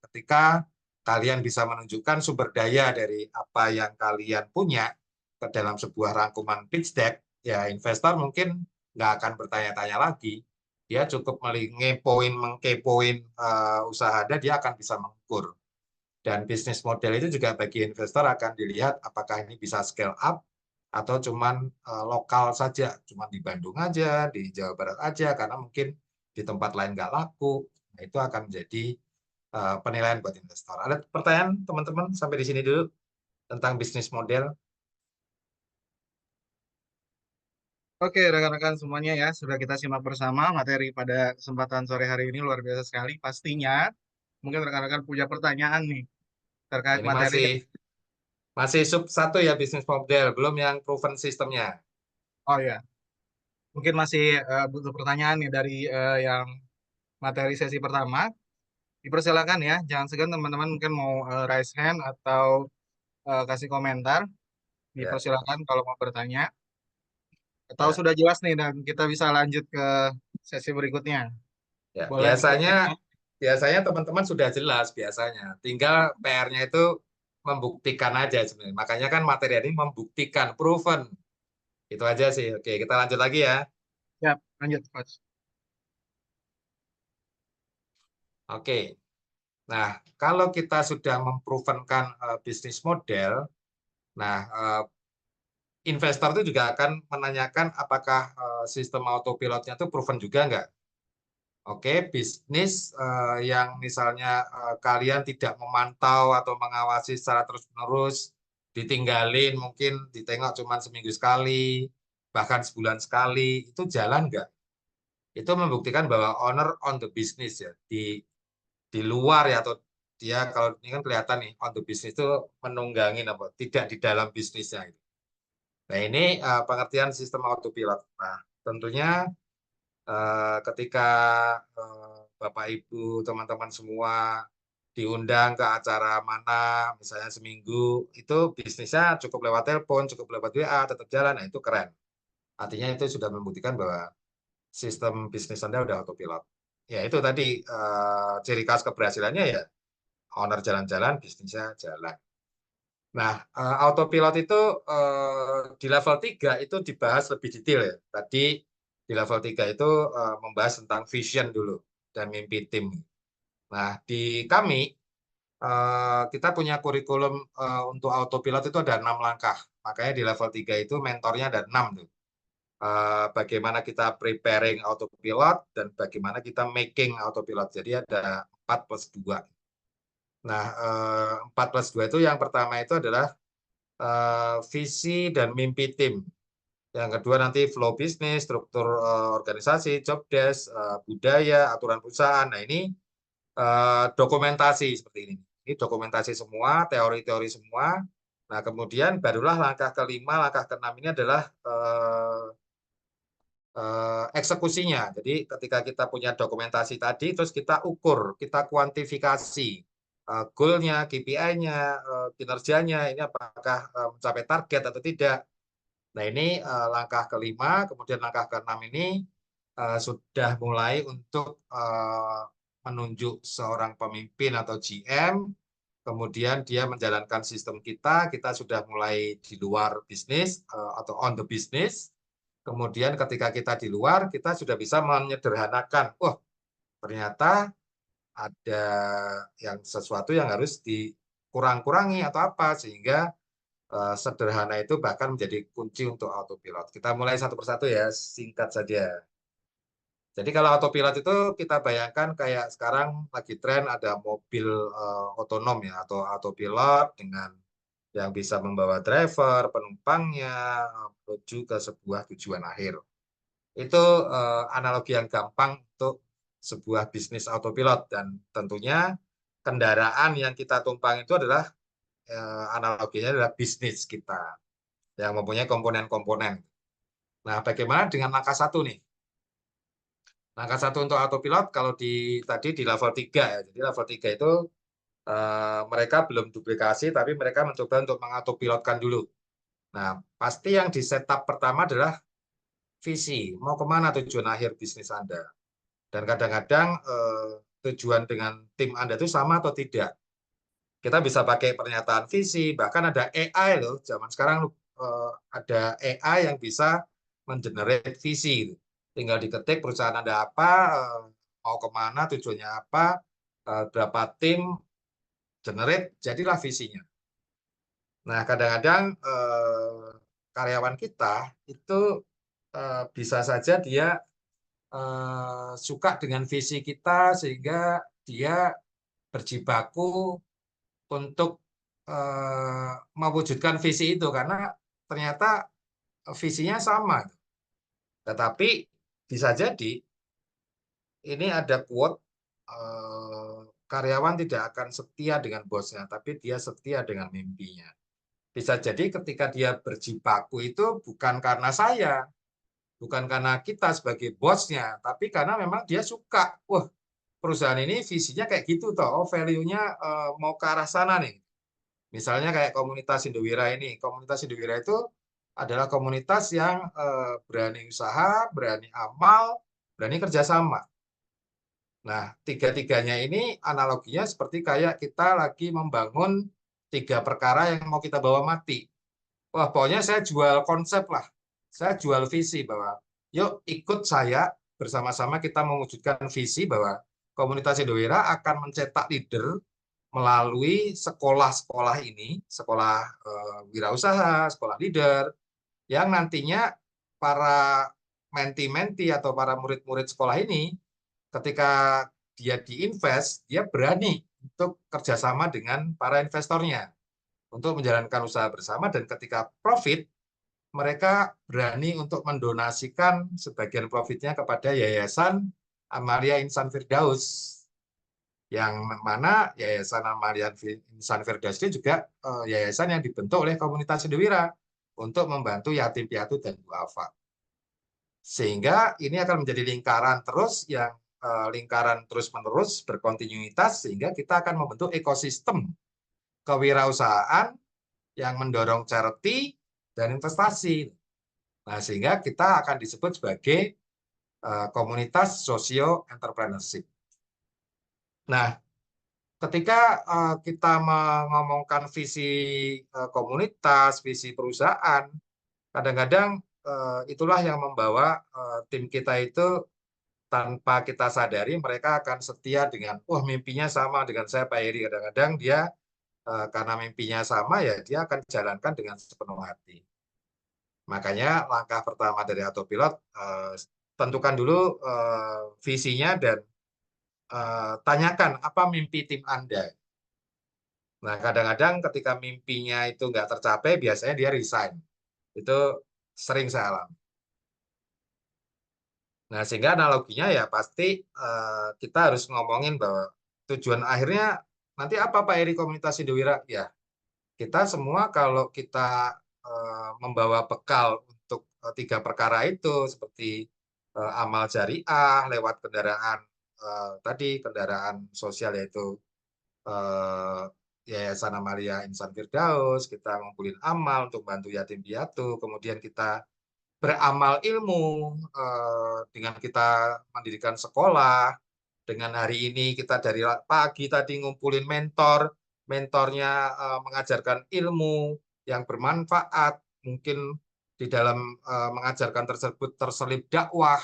A: ketika kalian bisa menunjukkan sumber daya dari apa yang kalian punya ke dalam sebuah rangkuman pitch deck, ya investor mungkin nggak akan bertanya-tanya lagi. Dia cukup mengkepoin usaha Anda, dia akan bisa mengukur. Dan bisnis model itu juga bagi investor akan dilihat apakah ini bisa scale up atau cuman lokal saja, cuman di Bandung aja, di Jawa Barat aja, karena mungkin di tempat lain nggak laku. Nah, itu akan menjadi penilaian buat investor. Ada pertanyaan teman-teman sampai di sini dulu tentang bisnis model?
C: Oke, rekan-rekan semuanya ya, sudah kita simak bersama materi pada kesempatan sore hari ini luar biasa sekali. Pastinya mungkin rekan-rekan punya pertanyaan nih terkait
A: Ini
C: materi.
A: masih sub 1 ya bisnis model, belum yang proven sistemnya.
C: Oh ya, mungkin masih butuh pertanyaan nih dari yang materi sesi pertama. Dipersilakan ya, jangan segan teman-teman mungkin mau raise hand atau kasih komentar.
A: Ya.
C: Dipersilakan kalau mau bertanya. Atau
A: Ya.
C: sudah jelas nih dan kita bisa lanjut ke sesi berikutnya.
A: Ya,
C: Boleh
A: biasanya teman-teman sudah jelas biasanya. Tinggal PR-nya itu membuktikan aja sebenarnya. Makanya kan materi ini membuktikan, proven. Itu aja sih. Oke, kita lanjut lagi ya.
C: Ya, lanjut, Coach.
A: Oke. Nah, kalau kita sudah memprovenkan bisnis model, nah investor itu juga akan menanyakan apakah sistem autopilotnya itu proven juga nggak? Oke, bisnis yang misalnya kalian tidak memantau atau mengawasi secara terus-menerus, ditinggalin, mungkin ditengok cuma seminggu sekali, bahkan sebulan sekali, itu jalan nggak? Itu membuktikan bahwa owner on the business ya, di luar ya, atau dia kalau ini kan kelihatan nih, on the business itu menunggangin apa, tidak di dalam bisnisnya. Gitu. Nah ini pengertian sistem autopilot. Nah tentunya ketika Bapak Ibu teman-teman semua diundang ke acara mana misalnya seminggu itu bisnisnya cukup lewat telepon, cukup lewat WA, tetap jalan, nah itu keren. Artinya itu sudah membuktikan bahwa sistem bisnis Anda udah autopilot. Ya itu tadi ciri khas keberhasilannya ya owner jalan-jalan, bisnisnya jalan. Nah, autopilot itu di level 3 itu dibahas lebih detail ya. Tadi di level 3 itu membahas tentang vision dulu dan mimpi tim. Nah, di kami kita punya kurikulum untuk autopilot itu ada 6 langkah. Makanya di level 3 itu mentornya ada 6 tuh. Bagaimana kita preparing autopilot dan bagaimana kita making autopilot. Jadi ada 4+2. Nah, 4+2 itu yang pertama itu adalah visi dan mimpi tim. Yang kedua nanti flow bisnis, struktur organisasi, job desk, budaya, aturan perusahaan. Nah ini dokumentasi seperti ini. Ini dokumentasi semua, teori-teori semua. Nah kemudian barulah langkah kelima, langkah keenam ini adalah eksekusinya. Jadi ketika kita punya dokumentasi tadi, terus kita ukur, kita kuantifikasi goal-nya, KPI-nya, kinerjanya, ini apakah mencapai target atau tidak. Nah ini langkah kelima, kemudian langkah keenam ini sudah mulai untuk menunjuk seorang pemimpin atau GM, kemudian dia menjalankan sistem kita sudah mulai di luar bisnis atau on the business, kemudian ketika kita di luar, kita sudah bisa menyederhanakan, oh ternyata ada yang sesuatu yang harus dikurang-kurangi atau apa, sehingga sederhana itu bahkan menjadi kunci untuk autopilot. Kita mulai satu persatu ya, singkat saja. Jadi kalau autopilot itu kita bayangkan kayak sekarang lagi tren ada mobil otonom ya, atau autopilot dengan yang bisa membawa driver, penumpangnya, menuju ke sebuah tujuan akhir. Itu analogi yang gampang untuk sebuah bisnis autopilot, dan tentunya kendaraan yang kita tumpang itu adalah analoginya adalah bisnis kita yang mempunyai komponen-komponen. Nah, bagaimana dengan langkah 1 nih? Langkah 1 untuk autopilot kalau tadi di level 3 ya. Jadi level 3 itu mereka belum duplikasi tapi mereka mencoba untuk mengautopilotkan dulu. Nah, pasti yang di setup pertama adalah visi, mau kemana tujuan akhir bisnis Anda. Dan kadang-kadang tujuan dengan tim Anda itu sama atau tidak. Kita bisa pakai pernyataan visi, bahkan ada AI loh, zaman sekarang ada AI yang bisa mengenerate visi. Tinggal diketik perusahaan Anda apa, mau kemana, tujuannya apa, berapa tim, generate, jadilah visinya. Nah, kadang-kadang karyawan kita itu bisa saja dia suka dengan visi kita sehingga dia berjibaku untuk mewujudkan visi itu karena ternyata visinya sama. Tetapi bisa jadi ini ada quote karyawan tidak akan setia dengan bosnya, tapi dia setia dengan mimpinya. Bisa jadi ketika dia berjibaku itu bukan karena saya, bukan karena kita sebagai bosnya, tapi karena memang dia suka. Wah, perusahaan ini visinya kayak gitu toh, oh value-nya mau ke arah sana nih. Misalnya kayak komunitas Indowira ini. Komunitas Indowira itu adalah komunitas yang berani usaha, berani amal, berani kerjasama. Nah, tiga-tiganya ini analoginya seperti kayak kita lagi membangun 3 perkara yang mau kita bawa mati. Wah, pokoknya saya jual konsep lah. Saya jual visi bahwa yuk ikut saya bersama-sama kita mewujudkan visi bahwa komunitas Indowira akan mencetak leader melalui sekolah-sekolah ini, sekolah wirausaha, sekolah leader, yang nantinya para menti-menti atau para murid-murid sekolah ini ketika dia diinvest, dia berani untuk kerjasama dengan para investornya untuk menjalankan usaha bersama dan ketika profit, mereka berani untuk mendonasikan sebagian profitnya kepada Yayasan Amalia Insan Firdaus. Yang mana Yayasan Amalia Insan Firdaus ini juga yayasan yang dibentuk oleh komunitas Indowira untuk membantu yatim piatu dan duafa. Sehingga ini akan menjadi lingkaran terus yang lingkaran terus-menerus berkontinuitas sehingga kita akan membentuk ekosistem kewirausahaan yang mendorong charity dan investasi. Nah, sehingga kita akan disebut sebagai komunitas socio entrepreneurship. Nah, ketika kita mengomongkan visi komunitas, visi perusahaan, kadang-kadang itulah yang membawa tim kita itu tanpa kita sadari mereka akan setia dengan, wah mimpinya sama dengan saya Pak Heri. Kadang-kadang dia karena mimpinya sama ya dia akan jalankan dengan sepenuh hati. Makanya langkah pertama dari autopilot tentukan dulu visinya dan tanyakan apa mimpi tim Anda. Nah kadang-kadang ketika mimpinya itu nggak tercapai biasanya dia resign. Itu sering saya alami. Nah, sehingga analoginya ya pasti kita harus ngomongin bahwa tujuan akhirnya nanti apa Pak Eri komunitas Indowira? Ya, kita semua kalau kita membawa bekal untuk 3 perkara itu seperti amal jariah lewat kendaraan tadi kendaraan sosial yaitu Yayasan Amalia Insan Firdaus, kita ngumpulin amal untuk bantu yatim piatu, kemudian kita beramal ilmu dengan kita mendirikan sekolah, dengan hari ini kita dari pagi tadi ngumpulin mentornya mengajarkan ilmu yang bermanfaat, mungkin di dalam mengajarkan tersebut terselip dakwah.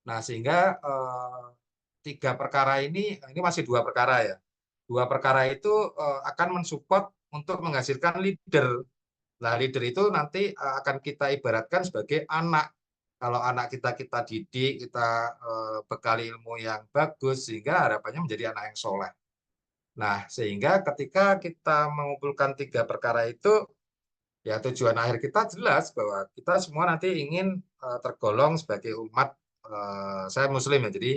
A: Nah, sehingga 3 perkara ini masih 2 perkara ya. 2 perkara itu akan mensupport untuk menghasilkan leader. Nah, leader itu nanti akan kita ibaratkan sebagai anak. Kalau anak kita didik, kita bekali ilmu yang bagus, sehingga harapannya menjadi anak yang soleh. Nah, sehingga ketika kita mengumpulkan 3 perkara itu, ya tujuan akhir kita jelas bahwa kita semua nanti ingin tergolong sebagai umat, saya muslim ya, jadi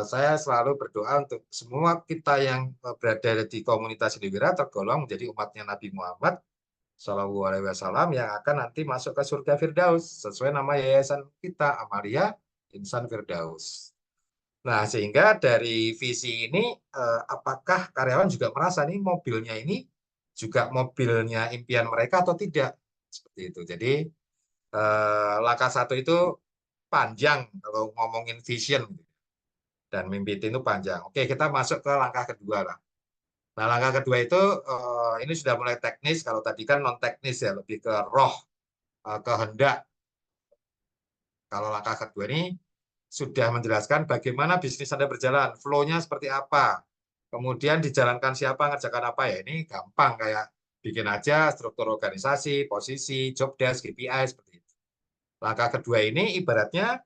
A: saya selalu berdoa untuk semua kita yang berada di komunitas Indowira tergolong menjadi umatnya Nabi Muhammad Shallallahu Alaihi Wasallam yang akan nanti masuk ke surga Firdaus sesuai nama yayasan kita Amalia Insan Firdaus. Nah, sehingga dari visi ini apakah karyawan juga merasa nih mobilnya ini juga mobilnya impian mereka atau tidak? Seperti itu. Jadi langkah 1 itu panjang kalau ngomongin vision dan mimpi itu panjang. Oke, kita masuk ke langkah kedua lah. Nah, langkah kedua itu ini sudah mulai teknis. Kalau tadi kan non teknis ya, lebih ke roh, kehendak. Kalau langkah kedua ini sudah menjelaskan bagaimana bisnis Anda berjalan, flow-nya seperti apa, kemudian dijalankan siapa, ngerjakan apa ya, ini gampang kayak bikin aja struktur organisasi, posisi, job desk, KPI, seperti itu. Langkah kedua ini ibaratnya,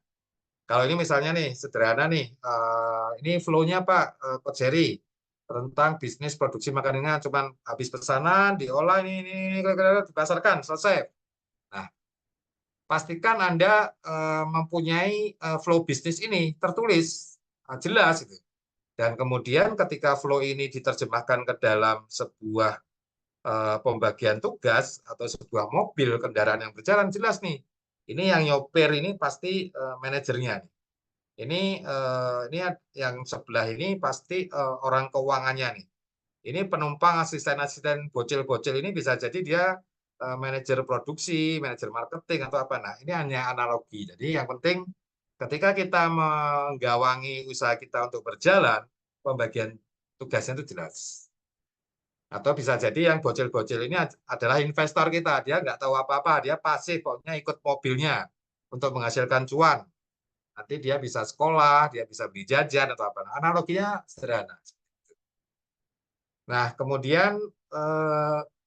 A: kalau ini misalnya nih, sederhana nih, ini flow-nya Pak, Coach Jerry, tentang bisnis produksi makanan ringan, cuman habis pesanan, diolah, ini dipasarkan, selesai. Nah, pastikan Anda mempunyai flow bisnis ini tertulis, jelas gitu. Dan kemudian ketika flow ini diterjemahkan ke dalam sebuah pembagian tugas atau sebuah mobil kendaraan yang berjalan, jelas nih. Ini yang nyopir ini pasti manajernya. Ini yang sebelah ini pasti orang keuangannya nih. Ini penumpang asisten-asisten bocil-bocil ini bisa jadi dia manajer produksi, manajer marketing atau apa. Nah, ini hanya analogi. Jadi yang penting ketika kita menggawangi usaha kita untuk berjalan, pembagian tugasnya itu jelas. Atau bisa jadi yang bocil-bocil ini adalah investor kita. Dia nggak tahu apa-apa, dia pasif, pokoknya ikut mobilnya untuk menghasilkan cuan. Nanti dia bisa sekolah, dia bisa beli jajan atau apa. Nah, analoginya sederhana. Nah, kemudian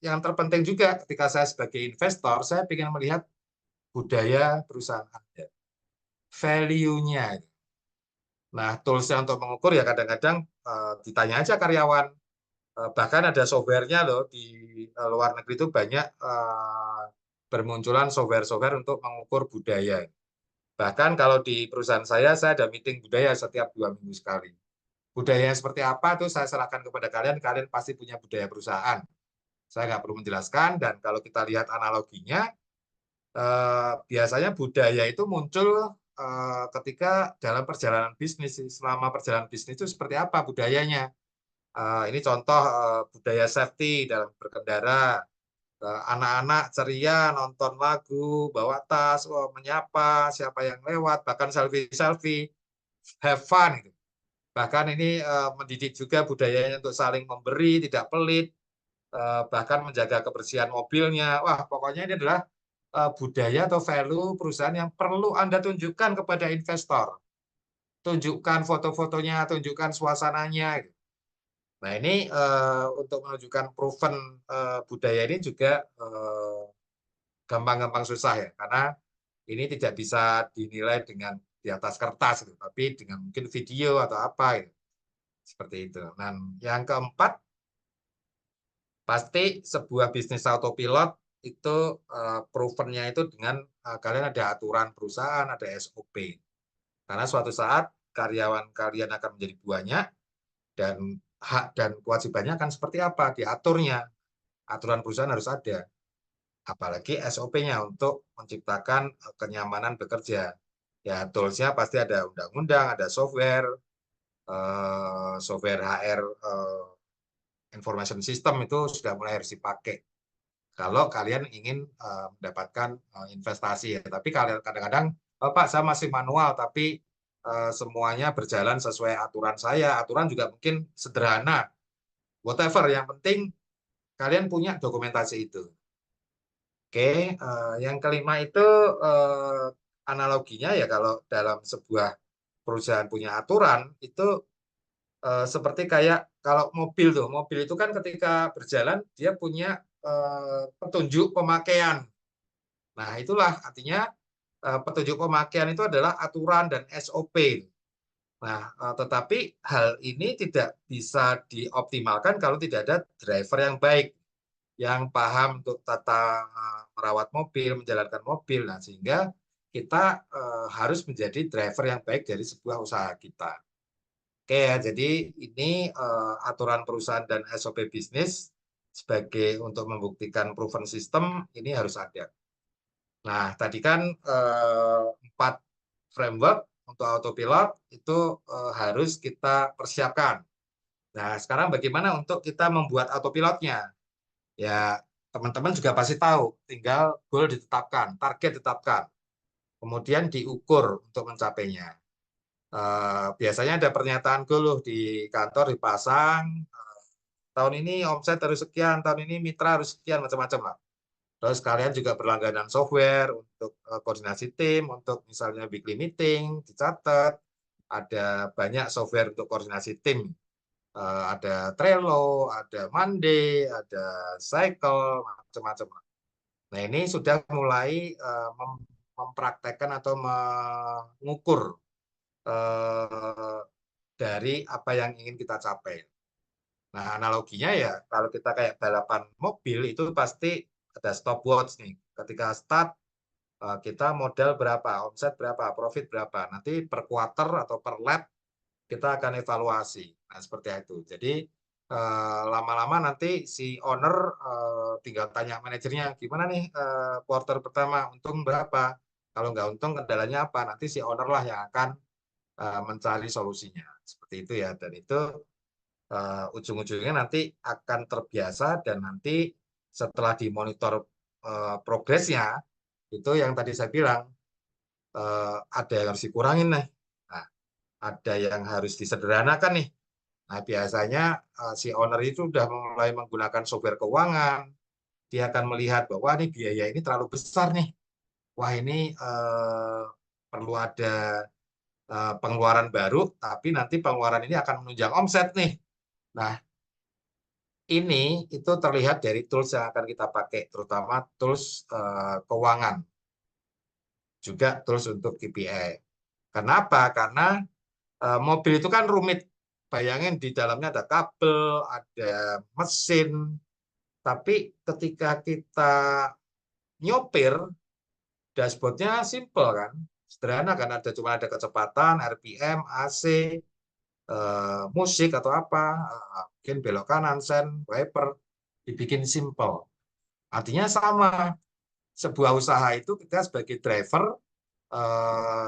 A: yang terpenting juga ketika saya sebagai investor, saya ingin melihat budaya perusahaan Anda, value-nya. Nah, tools-nya untuk mengukur ya kadang-kadang ditanya aja karyawan. Bahkan ada software-nya loh, di luar negeri itu banyak bermunculan software-software untuk mengukur budaya. Bahkan kalau di perusahaan saya ada meeting budaya setiap 2 minggu sekali. Budaya seperti apa itu saya serahkan kepada kalian, kalian pasti punya budaya perusahaan. Saya nggak perlu menjelaskan, dan kalau kita lihat analoginya, biasanya budaya itu muncul ketika dalam perjalanan bisnis. Selama perjalanan bisnis itu seperti apa budayanya. Ini contoh budaya safety dalam berkendara. Anak-anak ceria, nonton lagu, bawa tas, menyapa siapa yang lewat, bahkan selfie-selfie, have fun. Gitu. Bahkan ini mendidik juga budayanya untuk saling memberi, tidak pelit, bahkan menjaga kebersihan mobilnya. Wah, pokoknya ini adalah budaya atau value perusahaan yang perlu Anda tunjukkan kepada investor. Tunjukkan foto-fotonya, tunjukkan suasananya. Nah, ini untuk menunjukkan proven budaya ini juga gampang-gampang susah ya, karena ini tidak bisa dinilai dengan di atas kertas, gitu, tapi dengan mungkin video atau apa, gitu. Seperti itu. Dan yang keempat, pasti sebuah bisnis autopilot itu provennya itu dengan kalian ada aturan perusahaan, ada SOP. Karena suatu saat karyawan kalian akan menjadi banyak, dan hak dan kewajibannya akan seperti apa, diaturnya. Aturan perusahaan harus ada. Apalagi SOP-nya untuk menciptakan kenyamanan bekerja. Ya, tools-nya pasti ada undang-undang, ada software, software HR information system itu sudah mulai harus dipakai. Kalau kalian ingin mendapatkan investasi ya. Tapi kadang-kadang, Pak saya masih manual, tapi semuanya berjalan sesuai aturan saya. Aturan juga mungkin sederhana. Whatever, yang penting kalian punya dokumentasi itu. Oke, yang kelima itu analoginya ya kalau dalam sebuah perusahaan punya aturan itu seperti kayak kalau mobil tuh, mobil itu kan ketika berjalan dia punya petunjuk pemakaian. Nah, itulah artinya petunjuk pemakaian itu adalah aturan dan SOP. Nah, tetapi hal ini tidak bisa dioptimalkan kalau tidak ada driver yang baik, yang paham untuk tata merawat mobil, menjalankan mobil. Nah, sehingga kita harus menjadi driver yang baik dari sebuah usaha kita. Oke ya, jadi ini aturan perusahaan dan SOP bisnis sebagai untuk membuktikan proven system ini harus ada. Nah, tadi kan 4 framework untuk autopilot itu harus kita persiapkan. Nah, sekarang bagaimana untuk kita membuat autopilotnya? Ya, teman-teman juga pasti tahu, tinggal goal ditetapkan, target ditetapkan, kemudian diukur untuk mencapainya. Biasanya ada pernyataan goal di kantor dipasang, tahun ini omset harus sekian, tahun ini mitra harus sekian, macam-macam lah. Terus kalian juga berlangganan software untuk koordinasi tim, untuk misalnya weekly meeting, dicatat. Ada banyak software untuk koordinasi tim. Ada Trello, ada Monday, ada Cycle, macam-macam. Nah, ini sudah mulai mempraktekkan atau mengukur dari apa yang ingin kita capai. Nah, analoginya ya, kalau kita kayak balapan mobil, itu pasti ada stopwatch nih. Ketika start, kita modal berapa, omset berapa, profit berapa. Nanti per quarter atau per lap, kita akan evaluasi. Nah, seperti itu. Jadi, lama-lama nanti si owner tinggal tanya manajernya, gimana nih quarter pertama, untung berapa? Kalau nggak untung, kendalanya apa? Nanti si owner lah yang akan mencari solusinya. Seperti itu ya. Dan itu ujung-ujungnya nanti akan terbiasa dan nanti setelah dimonitor progresnya, itu yang tadi saya bilang, ada yang harus dikurangin nih. Nah, ada yang harus disederhanakan nih. Nah, biasanya si owner itu sudah mulai menggunakan software keuangan, dia akan melihat bahwa ini biaya ini terlalu besar nih. Wah, ini perlu ada pengeluaran baru, tapi nanti pengeluaran ini akan menunjang omset nih. Nah, ini itu terlihat dari tools yang akan kita pakai, terutama tools keuangan, juga tools untuk KPI. Kenapa? Karena mobil itu kan rumit. Bayangin di dalamnya ada kabel, ada mesin, tapi ketika kita nyopir, dashboardnya simple kan, sederhana kan, cuma ada kecepatan, RPM, AC, musik atau apa, mungkin belok kanan, sen, wiper, dibikin simple. Artinya sama, sebuah usaha itu kita sebagai driver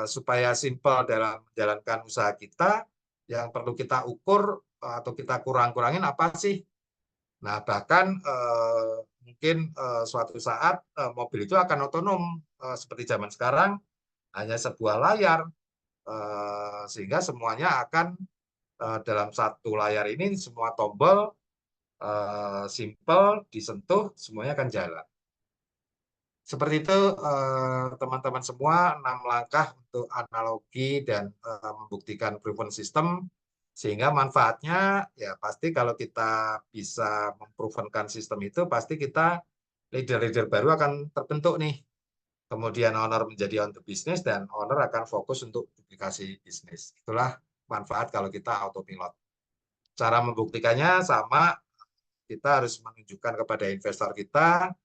A: supaya simple dalam menjalankan usaha kita, yang perlu kita ukur atau kita kurang-kurangin apa sih? Nah, bahkan mungkin suatu saat mobil itu akan otonom seperti zaman sekarang, hanya sebuah layar, sehingga semuanya akan dalam satu layar ini, semua tombol simple, disentuh, semuanya akan jalan. Seperti itu teman-teman semua, 6 langkah untuk analogi dan membuktikan proven system, sehingga manfaatnya ya pasti kalau kita bisa memprovenkan sistem itu, pasti kita leader-leader baru akan terbentuk nih. Kemudian owner menjadi on the business dan owner akan fokus untuk duplikasi bisnis. Itulah manfaat kalau kita autopilot. Cara membuktikannya sama, kita harus menunjukkan kepada investor kita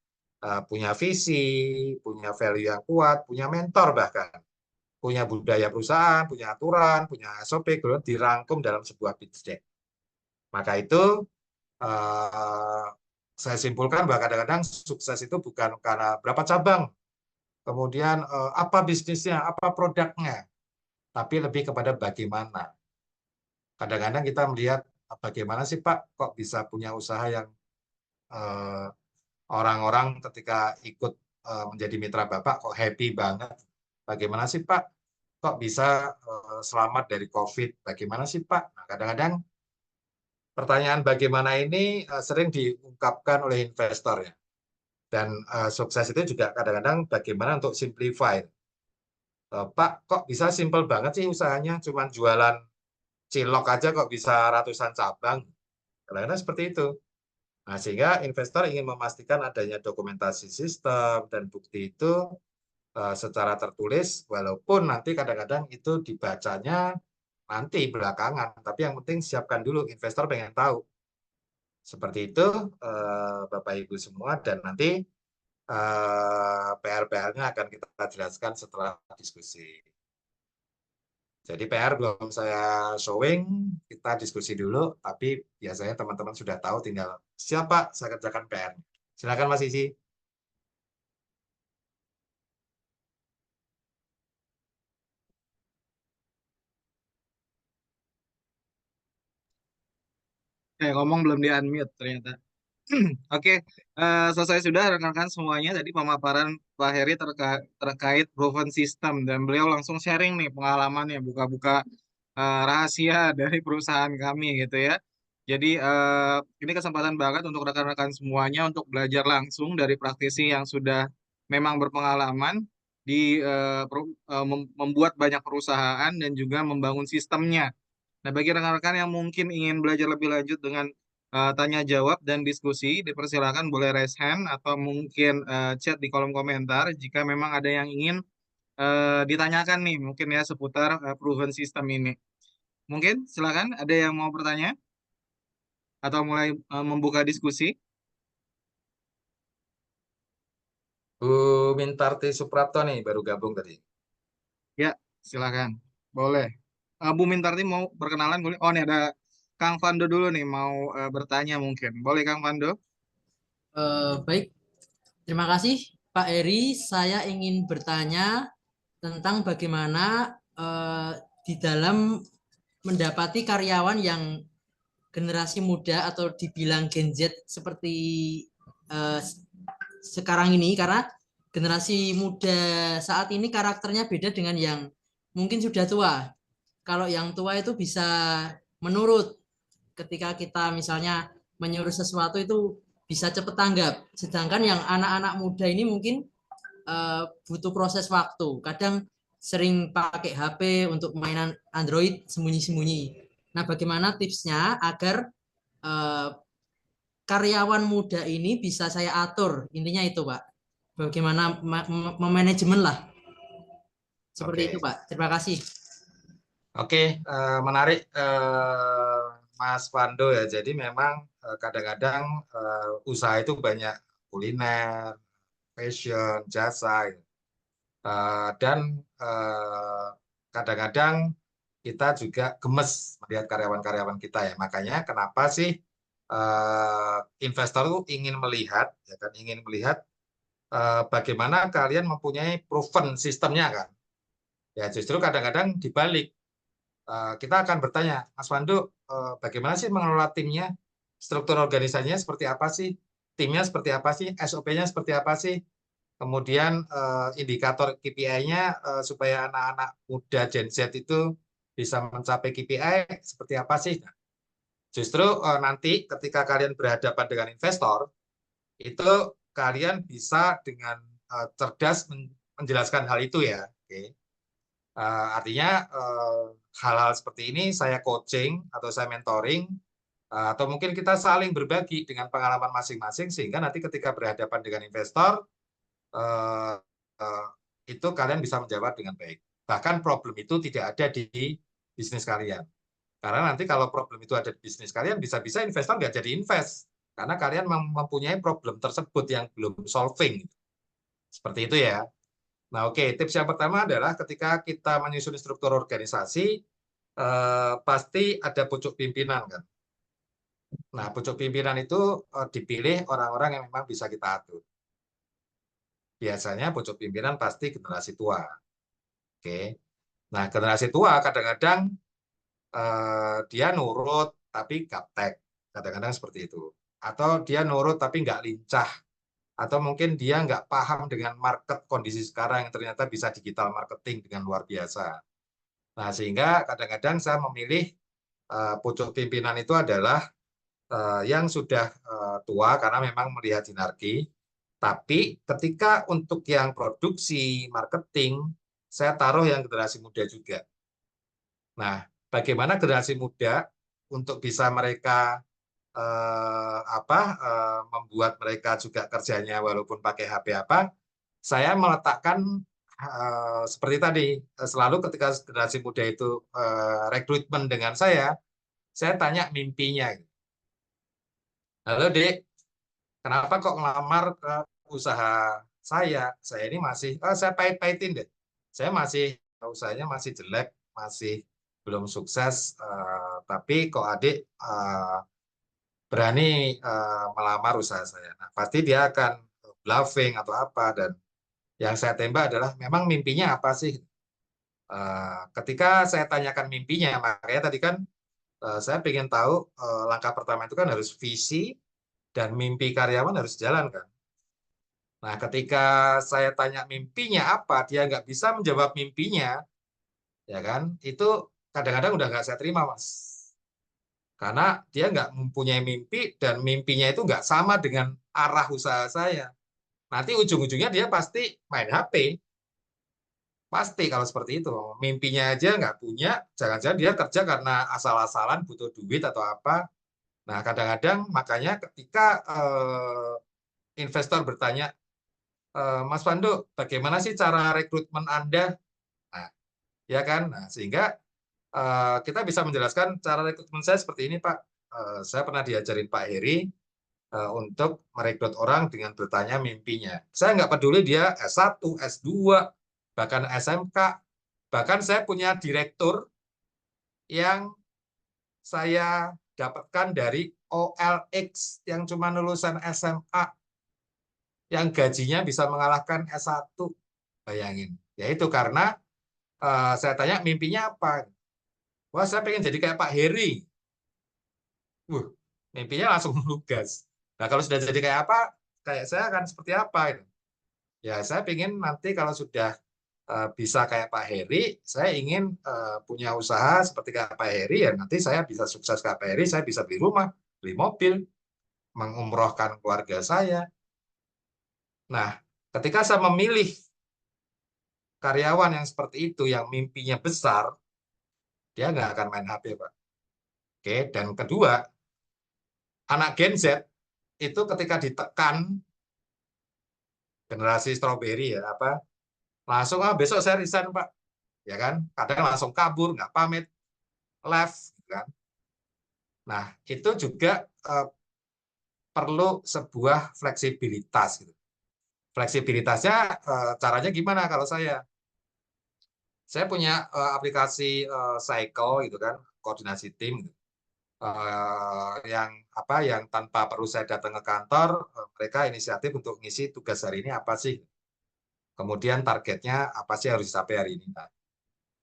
A: punya visi, punya value yang kuat, punya mentor bahkan, punya budaya perusahaan, punya aturan, punya SOP, dirangkum dalam sebuah pitch deck. Maka itu saya simpulkan bahwa kadang-kadang sukses itu bukan karena berapa cabang, kemudian apa bisnisnya, apa produknya, tapi lebih kepada bagaimana. Kadang-kadang kita melihat bagaimana sih Pak, kok bisa punya usaha yang orang-orang ketika ikut menjadi mitra Bapak kok happy banget. Bagaimana sih Pak? Kok bisa selamat dari COVID? Bagaimana sih Pak? Nah, kadang-kadang pertanyaan bagaimana ini sering diungkapkan oleh investor ya. Dan sukses itu juga kadang-kadang bagaimana untuk simplify. Pak, kok bisa simple banget sih usahanya? Cuman jualan cilok aja kok bisa ratusan cabang. Kadang-kadang seperti itu. Nah, sehingga investor ingin memastikan adanya dokumentasi sistem dan bukti itu secara tertulis, walaupun nanti kadang-kadang itu dibacanya nanti belakangan, tapi yang penting siapkan dulu, investor pengen tahu. Seperti itu, Bapak Ibu semua, dan nanti PR-PR-nya akan kita jelaskan setelah diskusi. Jadi PR belum saya showing, kita diskusi dulu, tapi biasanya teman-teman sudah tahu, tinggal siapa saya kerjakan PR. Silakan Mas Isi.
C: Ngomong belum di unmute ternyata. Oke, selesai sudah rekan-rekan semuanya. Tadi pemaparan Pak Heri terkait proven system dan beliau langsung sharing nih pengalamannya, buka-buka rahasia dari perusahaan kami gitu ya. Jadi ini kesempatan banget untuk rekan-rekan semuanya untuk belajar langsung dari praktisi yang sudah memang berpengalaman di membuat banyak perusahaan dan juga membangun sistemnya. Nah, bagi rekan-rekan yang mungkin ingin belajar lebih lanjut dengan tanya jawab dan diskusi, dipersilakan boleh raise hand atau mungkin chat di kolom komentar jika memang ada yang ingin ditanyakan nih, mungkin ya seputar proven system ini. Mungkin silakan ada yang mau bertanya atau mulai membuka diskusi.
A: Bu Mintarti Suprapto nih baru gabung tadi.
C: Ya, silakan. Boleh. Bu Mintarti mau berkenalan boleh? Oh, nih ada Kang Fando dulu nih mau bertanya mungkin. Boleh Kang Fando?
H: Baik, terima kasih Pak Eri. Saya ingin bertanya tentang bagaimana di dalam mendapati karyawan yang generasi muda atau dibilang Gen Z seperti sekarang ini, karena generasi muda saat ini karakternya beda dengan yang mungkin sudah tua. Kalau yang tua itu bisa menurut, ketika kita misalnya menyuruh sesuatu itu bisa cepat tanggap. Sedangkan yang anak-anak muda ini mungkin butuh proses waktu. Kadang sering pakai HP untuk mainan Android sembunyi-sembunyi. Nah, bagaimana tipsnya agar karyawan muda ini bisa saya atur? Intinya itu, Pak. Bagaimana memanajemen lah. Seperti itu, Pak. Terima kasih.
A: Oke, menarik Mas Pando ya. Jadi memang kadang-kadang usaha itu banyak kuliner, fashion, jasa, gitu. Dan kadang-kadang kita juga gemes melihat karyawan-karyawan kita ya. Makanya kenapa sih investor itu ingin melihat, ya kan, ingin melihat bagaimana kalian mempunyai proven sistemnya kan. Ya justru kadang-kadang dibalik. Kita akan bertanya, Mas Pandu, bagaimana sih mengelola timnya? Struktur organisasinya seperti apa sih? Timnya seperti apa sih? SOP-nya seperti apa sih? Kemudian indikator KPI-nya supaya anak-anak muda Gen Z itu bisa mencapai KPI seperti apa sih? Nah, justru nanti ketika kalian berhadapan dengan investor, itu kalian bisa dengan cerdas menjelaskan hal itu ya. Oke. Artinya hal-hal seperti ini saya coaching atau saya mentoring atau mungkin kita saling berbagi dengan pengalaman masing-masing sehingga nanti ketika berhadapan dengan investor itu kalian bisa menjawab dengan baik. Bahkan problem itu tidak ada di bisnis kalian. Karena nanti kalau problem itu ada di bisnis kalian bisa-bisa investor nggak jadi invest karena kalian mempunyai problem tersebut yang belum solving. Seperti itu ya. Nah, oke, tips yang pertama adalah ketika kita menyusun struktur organisasi, pasti ada pucuk pimpinan kan. Nah, pucuk pimpinan itu dipilih orang-orang yang memang bisa kita atur. Biasanya pucuk pimpinan pasti generasi tua. Oke. Nah, generasi tua kadang-kadang dia nurut tapi gaptek. Kadang-kadang seperti itu. Atau dia nurut tapi nggak lincah. Atau mungkin dia nggak paham dengan market kondisi sekarang yang ternyata bisa digital marketing dengan luar biasa. Nah, sehingga kadang-kadang saya memilih pucuk pimpinan itu adalah yang sudah tua karena memang melihat sinergi. Tapi ketika untuk yang produksi, marketing, saya taruh yang generasi muda juga. Nah, bagaimana generasi muda untuk bisa mereka membuat mereka juga kerjanya walaupun pakai HP apa, saya meletakkan seperti tadi, selalu ketika generasi muda itu rekrutmen dengan saya tanya mimpinya. Halo Dek, kenapa kok ngelamar ke usaha saya? Saya ini masih, saya pahit-pahitin deh. Saya masih, usahanya masih jelek, masih belum sukses, tapi kok adik berani melamar usaha saya. Nah, pasti dia akan bluffing atau apa, dan yang saya tembak adalah memang mimpinya apa sih? Ketika saya tanyakan mimpinya, makanya tadi kan saya ingin tahu langkah pertama itu kan harus visi dan mimpi karyawan harus jalan kan. Nah, ketika saya tanya mimpinya apa, dia nggak bisa menjawab mimpinya, ya kan? Itu kadang-kadang udah nggak saya terima, Mas. Karena dia nggak mempunyai mimpi dan mimpinya itu nggak sama dengan arah usaha saya. Nanti ujung-ujungnya dia pasti main HP. Pasti kalau seperti itu. Mimpinya aja nggak punya, jangan-jangan dia kerja karena asal-asalan butuh duit atau apa. Nah, kadang-kadang makanya ketika investor bertanya, Mas Pandu, bagaimana sih cara rekrutmen Anda? Nah, ya kan? Nah, sehingga kita bisa menjelaskan cara rekrutmen saya seperti ini, Pak. Saya pernah diajarin Pak Heri untuk merekrut orang dengan bertanya mimpinya. Saya nggak peduli dia S1, S2, bahkan SMK. Bahkan saya punya direktur yang saya dapatkan dari OLX yang cuma lulusan SMA, yang gajinya bisa mengalahkan S1. Bayangin. Yaitu karena saya tanya mimpinya apa. Wah, saya pengen jadi kayak Pak Heri. Mimpinya langsung melugas. Nah, kalau sudah jadi kayak apa, kayak saya akan seperti apa? Ya, saya pengen nanti kalau sudah bisa kayak Pak Heri, saya ingin punya usaha seperti kayak Pak Heri, ya nanti saya bisa sukses kayak Pak Heri, saya bisa beli rumah, beli mobil, mengumrohkan keluarga saya. Nah, ketika saya memilih karyawan yang seperti itu, yang mimpinya besar, dia nggak akan main HP, Pak. Oke, dan kedua, anak Gen Z itu ketika ditekan generasi strawberry ya apa, langsung besok saya resign Pak, ya kan? Kadang langsung kabur, nggak pamit, left, kan? Nah, itu juga perlu sebuah fleksibilitas. Gitu. Fleksibilitasnya caranya gimana kalau saya? Saya punya aplikasi Cycle gitu kan, koordinasi tim. Gitu. Yang tanpa perlu saya datang ke kantor, mereka inisiatif untuk ngisi tugas hari ini apa sih? Kemudian targetnya apa sih harus dicapai hari ini? Nah,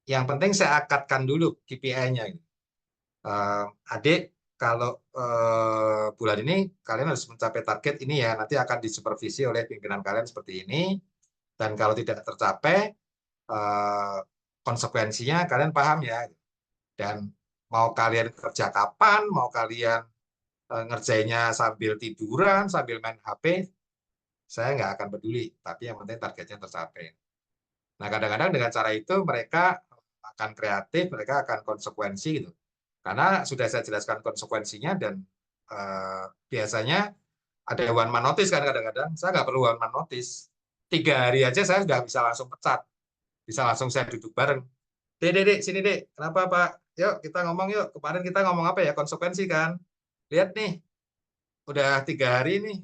A: yang penting saya akadkan dulu KPI-nya. Adik, kalau bulan ini kalian harus mencapai target ini ya, nanti akan disupervisi oleh pimpinan kalian seperti ini. Dan kalau tidak tercapai, konsekuensinya kalian paham ya. Dan mau kalian kerja kapan, mau kalian ngerjainnya sambil tiduran, sambil main HP, saya nggak akan peduli. Tapi yang penting targetnya tercapai. Nah, kadang-kadang dengan cara itu mereka akan kreatif, mereka akan konsekuensi gitu. Karena sudah saya jelaskan konsekuensinya dan biasanya ada one man notice kan kadang-kadang. Saya nggak perlu one man notice. 3 hari aja saya sudah bisa langsung pecat. Bisa langsung saya duduk bareng. Dek, sini dek. Kenapa Pak? Yuk kita ngomong yuk. Kemarin kita ngomong apa ya? Konsekuensi kan. Lihat nih, udah 3 hari nih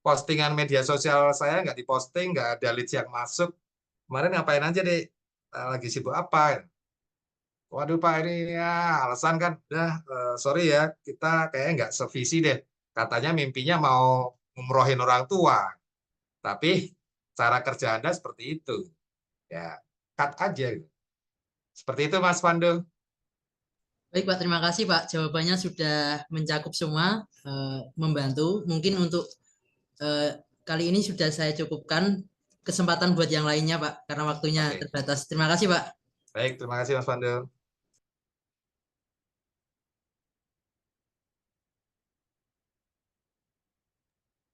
A: postingan media sosial saya nggak diposting, nggak ada leads yang masuk. Kemarin ngapain aja deh? Lagi sibuk apa? Waduh Pak, ini ya alasan kan. Sorry ya, kita kayaknya nggak sevisi deh. Katanya mimpinya mau ngumrohin orang tua. Tapi cara kerja Anda seperti itu. Ya, cut aja. Seperti itu Mas Pandu.
H: Baik Pak, terima kasih Pak. Jawabannya sudah mencakup semua, membantu. Mungkin untuk kali ini sudah saya cukupkan. Kesempatan buat yang lainnya Pak, karena waktunya terbatas. Terima kasih Pak.
A: Baik, terima kasih Mas Pandu.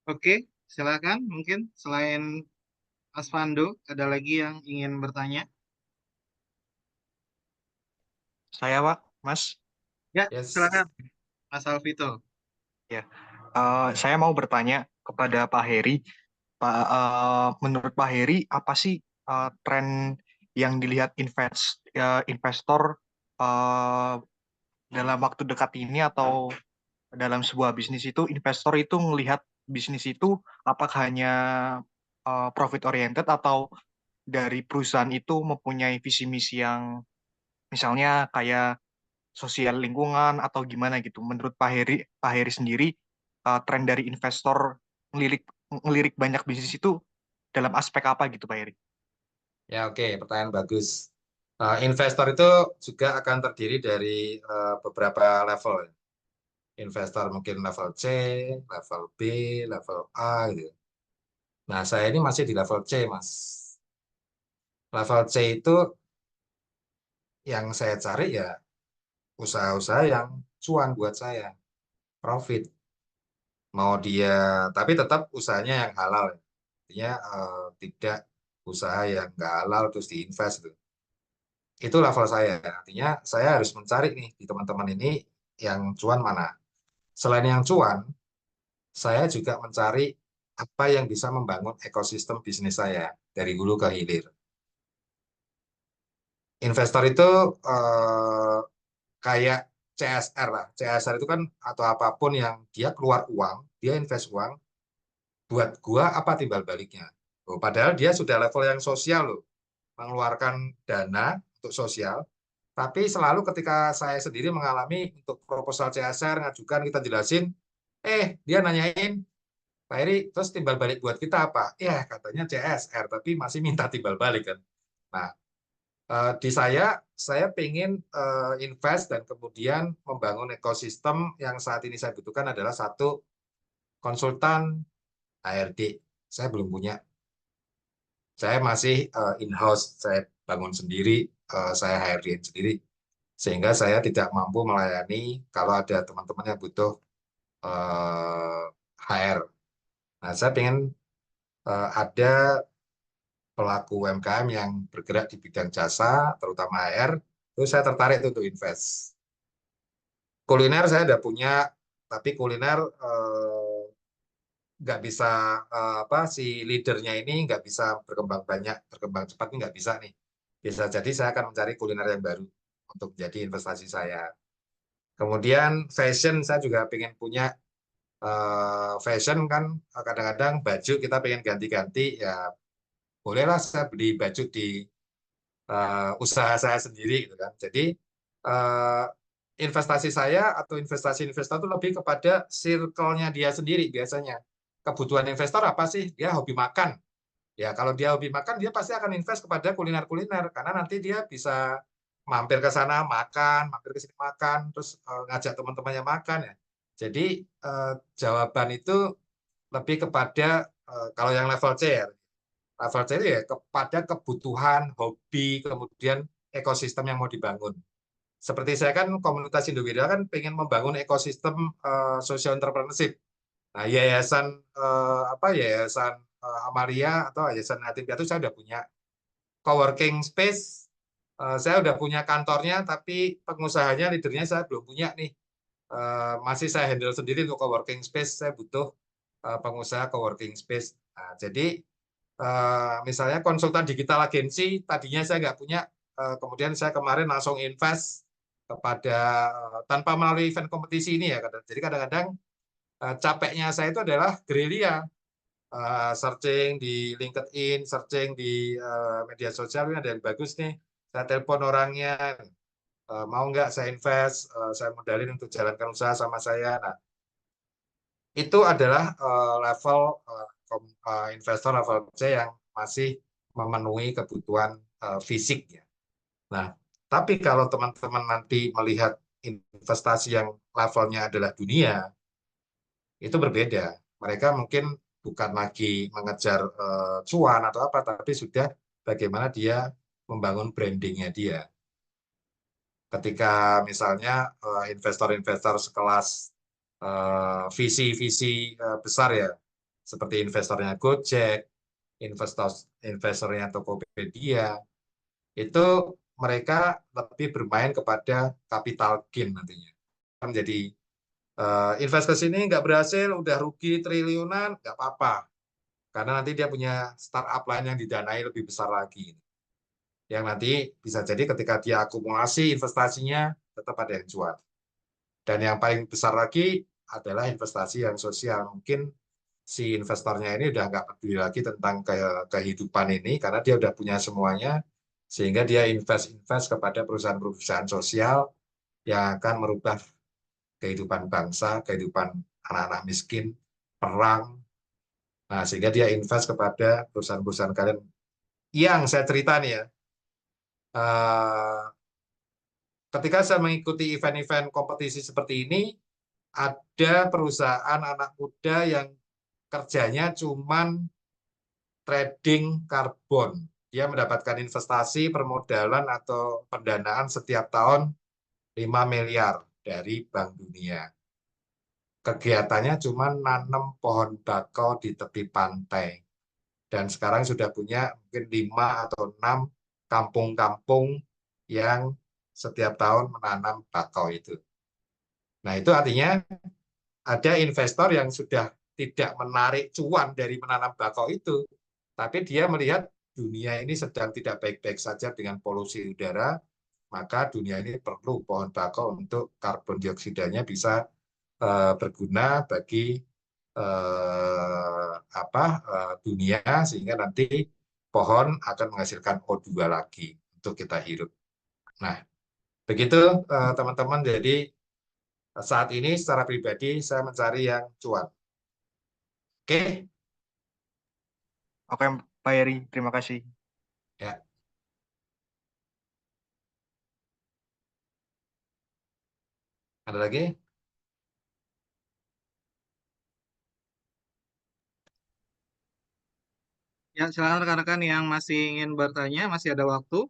C: Oke, silakan. Mungkin selain Mas Pandu, ada lagi yang ingin bertanya?
I: Saya Pak, Mas.
C: Ya, silakan Mas Alvito.
I: Ya, saya mau bertanya kepada Pak Heri. Menurut Pak Heri, apa sih tren yang dilihat investor dalam waktu dekat ini atau dalam sebuah bisnis itu, investor itu melihat bisnis itu apakah hanya profit oriented atau dari perusahaan itu mempunyai visi misi yang misalnya kayak sosial lingkungan atau gimana gitu. Menurut Pak Heri sendiri, tren dari investor ngelirik banyak bisnis itu dalam aspek apa gitu Pak Heri?
A: Ya oke, pertanyaan bagus. Investor itu juga akan terdiri dari beberapa level. Investor mungkin level C, level B, level A gitu. Nah, saya ini masih di level C, Mas. Level C itu yang saya cari ya usaha-usaha yang cuan buat saya, profit. Mau dia, tapi tetap usahanya yang halal. Artinya tidak usaha yang nggak halal terus diinvest itu. Itu level saya. Artinya saya harus mencari nih di teman-teman ini yang cuan mana. Selain yang cuan, saya juga mencari apa yang bisa membangun ekosistem bisnis saya dari hulu ke hilir. Investor itu kayak CSR lah. CSR itu kan atau apapun yang dia keluar uang, dia invest uang, buat gua apa timbal baliknya. Oh, padahal dia sudah level yang sosial loh, mengeluarkan dana untuk sosial. Tapi selalu ketika saya sendiri mengalami untuk proposal CSR, ngajukan, kita jelasin, dia nanyain, Pak Eri, terus timbal balik buat kita apa? Ya, katanya CSR, tapi masih minta timbal balik kan. Nah, di saya pengen invest dan kemudian membangun ekosistem yang saat ini saya butuhkan adalah satu konsultan HRD. Saya belum punya. Saya masih in-house, saya bangun sendiri, saya HRD sendiri. Sehingga saya tidak mampu melayani kalau ada teman-teman yang butuh HR. Nah, saya pengen ada pelaku UMKM yang bergerak di bidang jasa, terutama HR, itu saya tertarik itu untuk invest. Kuliner saya udah punya, tapi kuliner nggak bisa apa si leadernya ini nggak bisa berkembang banyak, berkembang cepat ini nggak bisa nih. Bisa jadi saya akan mencari kuliner yang baru untuk jadi investasi saya. Kemudian fashion saya juga pengen punya fashion kan kadang-kadang baju kita pengen ganti-ganti ya bolehlah saya beli baju di usaha saya sendiri gitu kan. Jadi investasi saya atau investasi investor itu lebih kepada circle-nya dia sendiri biasanya. Kebutuhan investor apa sih? Dia hobi makan. Ya, kalau dia hobi makan, dia pasti akan invest kepada kuliner-kuliner karena nanti dia bisa mampir ke sana makan, mampir ke sini makan, terus ngajak teman-temannya makan ya. Jadi jawaban itu lebih kepada kalau yang level C ya. Level C itu ya kepada kebutuhan, hobi, kemudian ekosistem yang mau dibangun. Seperti saya kan komunitas Indowira kan pengen membangun ekosistem social entrepreneurship. Nah, yayasan Amaria atau yayasan Yatim Piatu saya udah punya coworking space, saya udah punya kantornya, tapi pengusahanya, leadernya saya belum punya nih. Masih saya handle sendiri untuk coworking space, saya butuh pengusaha coworking space. Nah, jadi misalnya konsultan digital agensi, tadinya saya nggak punya, kemudian saya kemarin langsung invest kepada tanpa melalui event kompetisi ini ya. Jadi kadang-kadang capeknya saya itu adalah gerilya, searching di LinkedIn, searching di media sosial, ini ada yang bagus nih, saya telepon orangnya, mau nggak saya invest, saya modalin untuk jalankan usaha sama saya. Nah, itu adalah level investor level C yang masih memenuhi kebutuhan fisik ya. Nah, tapi kalau teman-teman nanti melihat investasi yang levelnya adalah dunia, itu berbeda. Mereka mungkin bukan lagi mengejar cuan atau apa, tapi sudah bagaimana dia membangun brandingnya dia. Ketika misalnya investor-investor sekelas visi-visi besar ya, seperti investornya Gojek, investornya Tokopedia, itu mereka lebih bermain kepada capital gain nantinya. Menjadi invest ke sini nggak berhasil, udah rugi triliunan, nggak apa-apa. Karena nanti dia punya startup lain yang didanai lebih besar lagi. Yang nanti bisa jadi ketika dia akumulasi investasinya, tetap ada yang cuan. Dan yang paling besar lagi adalah investasi yang sosial. Mungkin si investornya ini udah nggak peduli lagi tentang kehidupan ini, karena dia udah punya semuanya, sehingga dia invest kepada perusahaan-perusahaan sosial yang akan merubah kehidupan bangsa, kehidupan anak-anak miskin, perang. Nah, sehingga dia invest kepada perusahaan-perusahaan kalian yang saya cerita nih ya. Ketika saya mengikuti event-event kompetisi seperti ini, ada perusahaan anak muda yang kerjanya cuman trading karbon. Dia mendapatkan investasi, permodalan atau pendanaan setiap tahun 5 miliar. dari Bank Dunia. Kegiatannya cuma nanam pohon bakau di tepi pantai. Dan sekarang sudah punya mungkin 5 atau 6 kampung-kampung yang setiap tahun menanam bakau itu. Nah, itu artinya ada investor yang sudah tidak menarik cuan dari menanam bakau itu, tapi dia melihat dunia ini sedang tidak baik-baik saja dengan polusi udara, maka dunia ini perlu pohon bakau untuk karbon dioksidanya bisa berguna bagi dunia, sehingga nanti pohon akan menghasilkan O2 lagi untuk kita hirup. Nah, begitu teman-teman. Jadi saat ini secara pribadi saya mencari yang cuan. Oke?
I: Oke, Pak Heri, terima kasih.
A: Ya. Ada lagi?
C: Ya, silakan rekan-rekan yang masih ingin bertanya, masih ada waktu.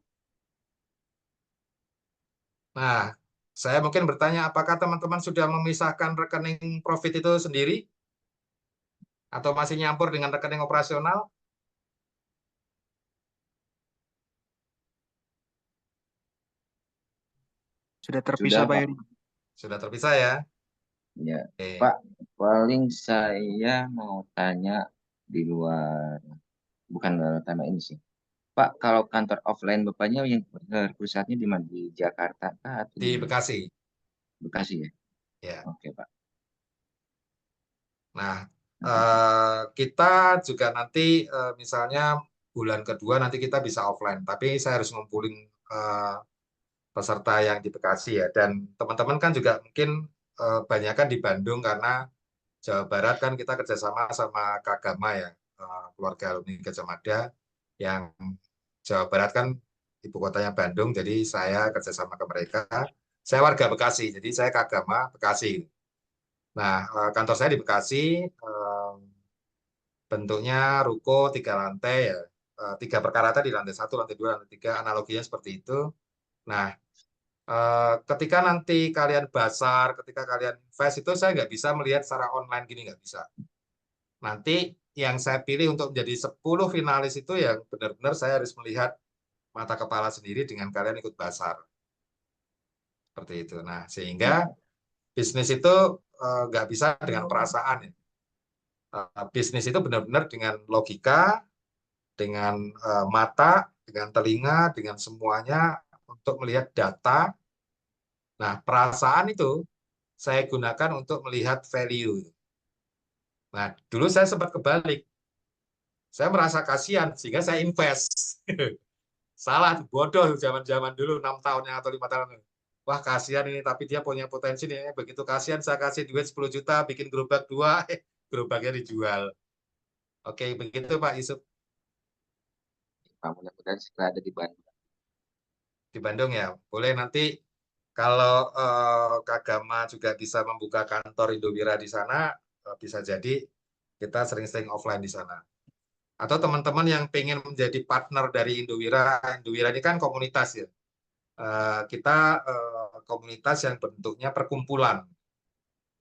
A: Nah, saya mungkin bertanya, apakah teman-teman sudah memisahkan rekening profit itu sendiri? Atau masih nyampur dengan rekening operasional?
I: Sudah terpisah,
E: Sudah,
I: Pak
E: Pak.
I: Heri.
A: Sudah terpisah ya?
E: Ya,
A: Oke.
E: Pak, paling saya mau tanya di luar, bukan tema ini sih. Pak, kalau kantor offline Bapaknya yang pusatnya di mana? Di Jakarta kah atau
A: Di
E: di mana?
A: Bekasi.
E: Bekasi ya?
A: Ya.
E: Oke, Pak.
A: Nah, kita juga nanti misalnya bulan kedua nanti kita bisa offline, tapi saya harus ngumpulin peserta yang di Bekasi ya. Dan teman-teman kan juga mungkin banyak kan di Bandung, karena Jawa Barat kan kita kerjasama sama Kagama ya, keluarga alumni Gajah Mada, yang Jawa Barat kan ibu kotanya Bandung, jadi saya kerjasama ke mereka. Saya warga Bekasi, jadi saya Kagama Bekasi. Nah, kantor saya di Bekasi, bentuknya ruko 3 lantai ya, 3 perkarata di lantai 1, lantai 2, lantai 3, analoginya seperti itu. Nah, ketika nanti kalian basar, ketika kalian invest itu saya nggak bisa melihat secara online gini, nggak bisa. Nanti yang saya pilih untuk menjadi 10 finalis itu yang benar-benar saya harus melihat mata kepala sendiri dengan kalian ikut basar. Seperti itu. Nah, sehingga bisnis itu nggak bisa dengan perasaan ya. Bisnis itu benar-benar dengan logika, dengan mata, dengan telinga, dengan semuanya untuk melihat data. Nah, perasaan itu saya gunakan untuk melihat value. Nah, dulu saya sempat kebalik. Saya merasa kasihan sehingga saya invest. Salah, bodoh zaman-zaman dulu 6 tahunnya atau 5 tahun. Wah, kasihan ini, tapi dia punya potensi nih. Begitu kasihan saya kasih duit 10 juta, bikin gerobak 2, gerobaknya dijual. Oke, begitu Pak Yusuf.
E: Pak, mudah-mudahan segera ada di Bandung.
A: Di Bandung ya. Boleh nanti kalau Kagama juga bisa membuka kantor Indowira di sana, bisa jadi kita sering-sering offline di sana. Atau teman-teman yang pengen menjadi partner dari Indowira, Indowira ini kan komunitas ya. Kita komunitas yang bentuknya perkumpulan.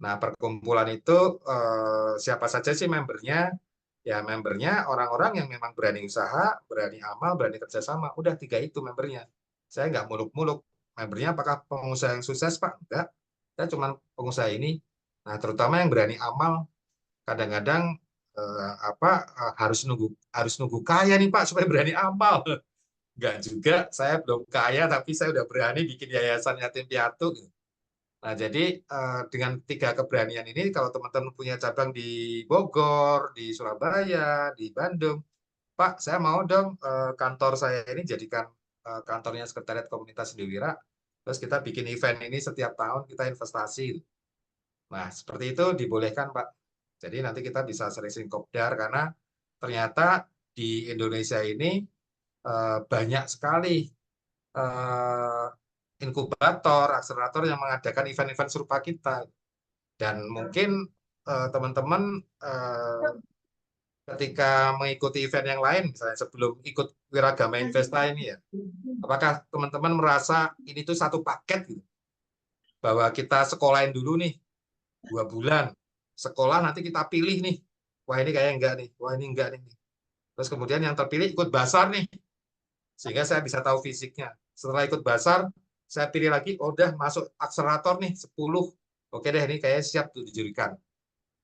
A: Nah, perkumpulan itu siapa saja sih membernya? Ya, membernya orang-orang yang memang berani usaha, berani amal, berani kerjasama. Udah 3 itu membernya. Saya nggak muluk-muluk. Membernya apakah pengusaha yang sukses, Pak? Enggak. Saya cuma pengusaha ini. Nah, terutama yang berani amal. Kadang-kadang harus nunggu kaya nih, Pak, supaya berani amal. Enggak juga, saya belum kaya, tapi saya udah berani bikin yayasan yatim piatu. Nah, jadi dengan 3 keberanian ini, kalau teman-teman punya cabang di Bogor, di Surabaya, di Bandung, Pak, saya mau dong kantor saya ini jadikan kantornya Sekretariat Komunitas Indowira, terus kita bikin event ini setiap tahun, kita investasi. Nah, seperti itu dibolehkan, Pak. Jadi nanti kita bisa sering-sering kopdar, karena ternyata di Indonesia ini banyak sekali inkubator, akselerator yang mengadakan event-event serupa kita. Dan mungkin teman-teman ketika mengikuti event yang lain, misalnya sebelum ikut Wiragama Investa ini ya, apakah teman-teman merasa ini tuh satu paket gitu? bahwa kita sekolahin dulu nih 2 bulan. Sekolah nanti kita pilih nih. Wah ini kayaknya enggak nih. Wah ini enggak nih. Terus kemudian yang terpilih ikut basar nih. Sehingga saya bisa tahu fisiknya. Setelah ikut basar, saya pilih lagi, oh udah masuk akselerator nih 10. Oke deh, ini kayaknya siap tuh dijurikan.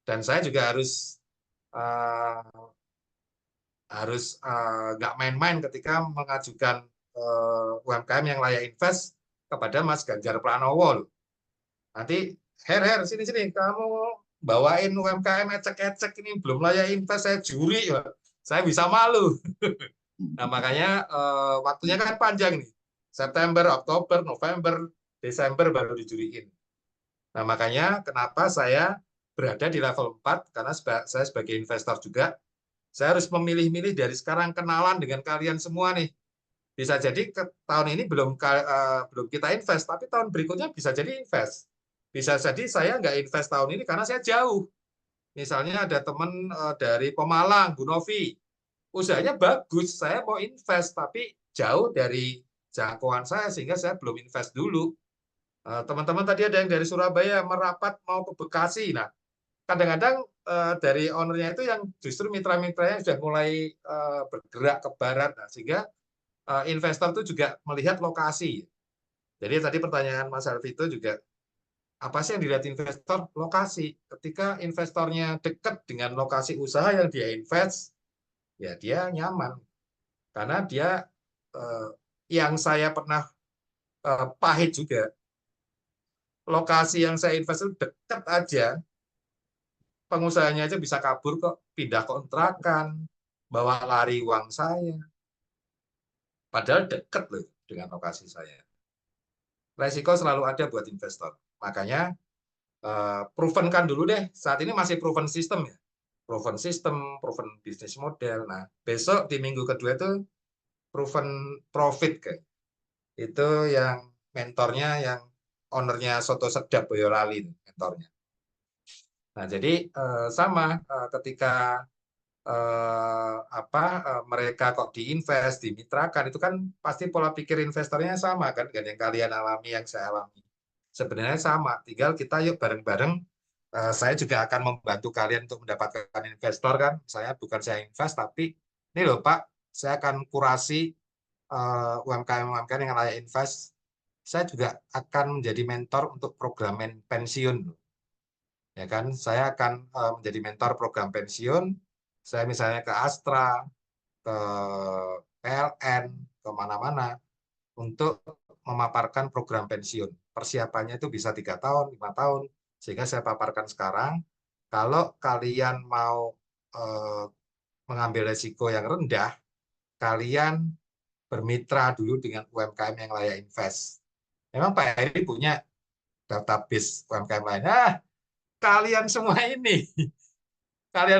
A: Dan saya juga uh, nggak main-main ketika mengajukan UMKM yang layak invest kepada Mas Ganjar Pranowo. Nanti, Her, sini, kamu bawain UMKM ecek-ecek ini belum layak invest, saya juri, saya bisa malu. Nah makanya waktunya kan panjang nih, September, Oktober, November, Desember baru dijuriin. Nah makanya kenapa saya berada di level 4, karena saya sebagai investor juga, saya harus memilih-milih dari sekarang kenalan dengan kalian semua nih. Bisa jadi tahun ini belum kita invest, tapi tahun berikutnya bisa jadi invest. Bisa jadi saya nggak invest tahun ini karena saya jauh. Misalnya ada teman dari Pemalang, Bu Novi, usahanya bagus, saya mau invest, tapi jauh dari jangkauan saya, sehingga saya belum invest dulu. Teman-teman tadi ada yang dari Surabaya merapat mau ke Bekasi. Nah, kadang-kadang dari ownernya itu yang justru mitra-mitranya sudah mulai bergerak ke barat, nah, sehingga investor itu juga melihat lokasi. Jadi tadi pertanyaan Mas Alfi itu juga, apa sih yang dilihat investor? Lokasi. Ketika investornya dekat dengan lokasi usaha yang dia invest, ya dia nyaman. Karena dia, yang saya pernah pahit juga, lokasi yang saya invest itu dekat aja, pengusahanya aja bisa kabur kok, pindah kontrakan, bawa lari uang saya. Padahal dekat loh dengan lokasi saya. Resiko selalu ada buat investor. Makanya proven kan dulu deh. Saat ini masih proven system ya. Proven system, proven business model. Nah, besok di minggu kedua itu proven profit kayak. Itu yang mentornya, yang ownernya Soto Sedap Boyolali, mentornya. Nah, jadi sama ketika mereka kok diinvest, dimitrakan, itu kan pasti pola pikir investornya sama kan dengan yang kalian alami, yang saya alami. Sebenarnya sama, tinggal kita yuk bareng-bareng. Saya juga akan membantu kalian untuk mendapatkan investor kan. Misalnya bukan saya invest, tapi ini loh Pak, saya akan kurasi UMKM-UMKM yang layak invest. Saya juga akan menjadi mentor untuk program pensiun. Ya kan, saya akan menjadi mentor program pensiun. Saya misalnya ke Astra, ke PLN, ke mana-mana untuk memaparkan program pensiun. Persiapannya itu bisa 3 tahun, 5 tahun. Sehingga saya paparkan sekarang, kalau kalian mau mengambil resiko yang rendah, kalian bermitra dulu dengan UMKM yang layak invest. Memang Pak Heri punya database UMKM lain. Kalian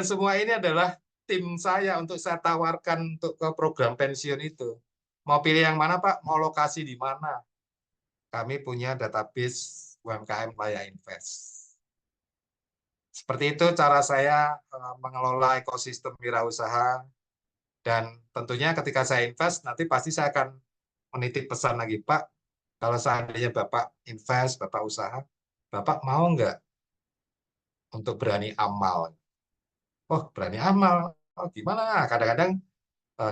A: semua adalah tim saya untuk saya tawarkan untuk ke program pensiun itu. Mau pilih yang mana Pak? Mau lokasi di mana? Kami punya database UMKM layak invest. Seperti itu cara saya mengelola ekosistem wirausaha, dan tentunya ketika saya invest nanti pasti saya akan menitip pesan lagi, Pak, kalau seandainya Bapak invest, Bapak usaha, Bapak mau nggak untuk berani amal? Oh, berani amal. Oh, gimana? Kadang-kadang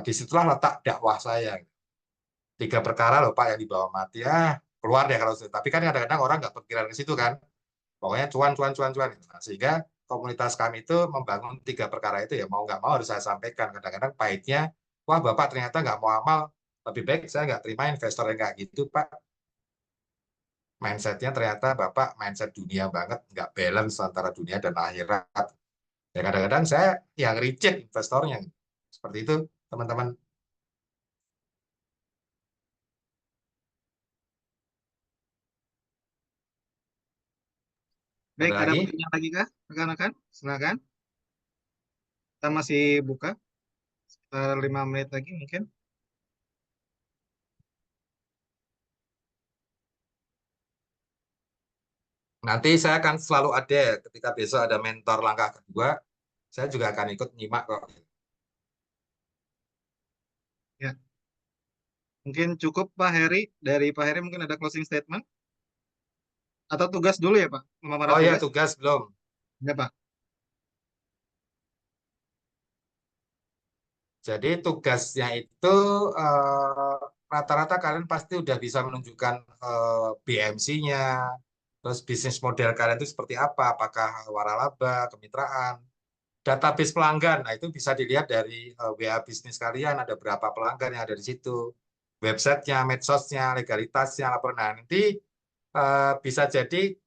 A: disitulah letak dakwah saya. 3 perkara loh Pak yang dibawa mati. Keluar deh kalau tapi kan kadang-kadang orang nggak pikiran ke situ kan. Pokoknya cuan. Nah, sehingga komunitas kami itu membangun 3 perkara itu, ya mau nggak mau harus saya sampaikan. Kadang-kadang pahitnya, wah Bapak ternyata nggak mau amal, lebih baik saya nggak terima investor yang nggak gitu Pak. Mindsetnya ternyata Bapak mindset dunia banget, nggak balance antara dunia dan akhirat. Ya kadang-kadang saya yang reject investornya. Seperti itu teman-teman.
C: Baik,
A: Ada
C: ada
A: lagi?
C: pertanyaan lagi kah, rekan-rekan? Silakan. Kita masih buka sekitar 5 menit lagi mungkin.
A: Nanti saya akan selalu ada ketika besok ada mentor langkah kedua, saya juga akan ikut nyimak kok.
C: Ya, mungkin cukup Pak Heri. Dari Pak Heri mungkin ada closing statement. Atau tugas dulu ya Pak? Pemaparan
A: Oh ya,
C: tugas?
A: tugas belum.
C: Ya Pak.
A: Jadi tugasnya itu rata-rata kalian pasti udah bisa menunjukkan BMC-nya, terus bisnis model kalian itu seperti apa, apakah waralaba, kemitraan, database pelanggan. Nah, itu bisa dilihat dari WA bisnis kalian, ada berapa pelanggan yang ada di situ, websitenya, medsosnya, legalitasnya, laporan. Nah, nanti bisa jadi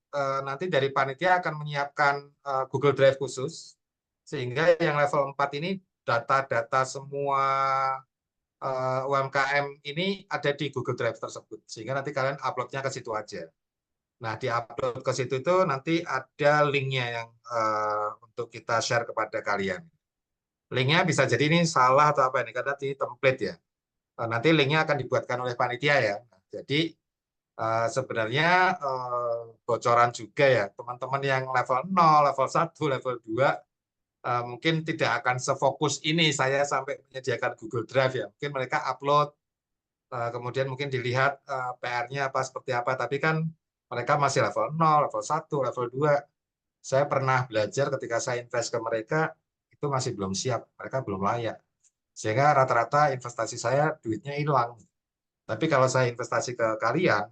A: nanti dari panitia akan menyiapkan Google Drive khusus, sehingga yang level 4 ini data-data semua UMKM ini ada di Google Drive tersebut. Sehingga nanti kalian uploadnya ke situ aja. Nah, di-upload ke situ itu nanti ada linknya yang untuk kita share kepada kalian. Linknya bisa jadi ini salah atau apa ini, karena di template ya. Nanti linknya akan dibuatkan oleh panitia ya. Nah, jadi sebenarnya bocoran juga ya, teman-teman yang level 0, level 1, level 2, mungkin tidak akan sefokus ini saya sampai menyediakan Google Drive ya. Mungkin mereka upload, kemudian mungkin dilihat PR-nya apa seperti apa, tapi kan mereka masih level 0, level 1, level 2. Saya pernah belajar ketika saya invest ke mereka, itu masih belum siap, mereka belum layak. Sehingga rata-rata investasi saya duitnya hilang. Tapi kalau saya investasi ke kalian,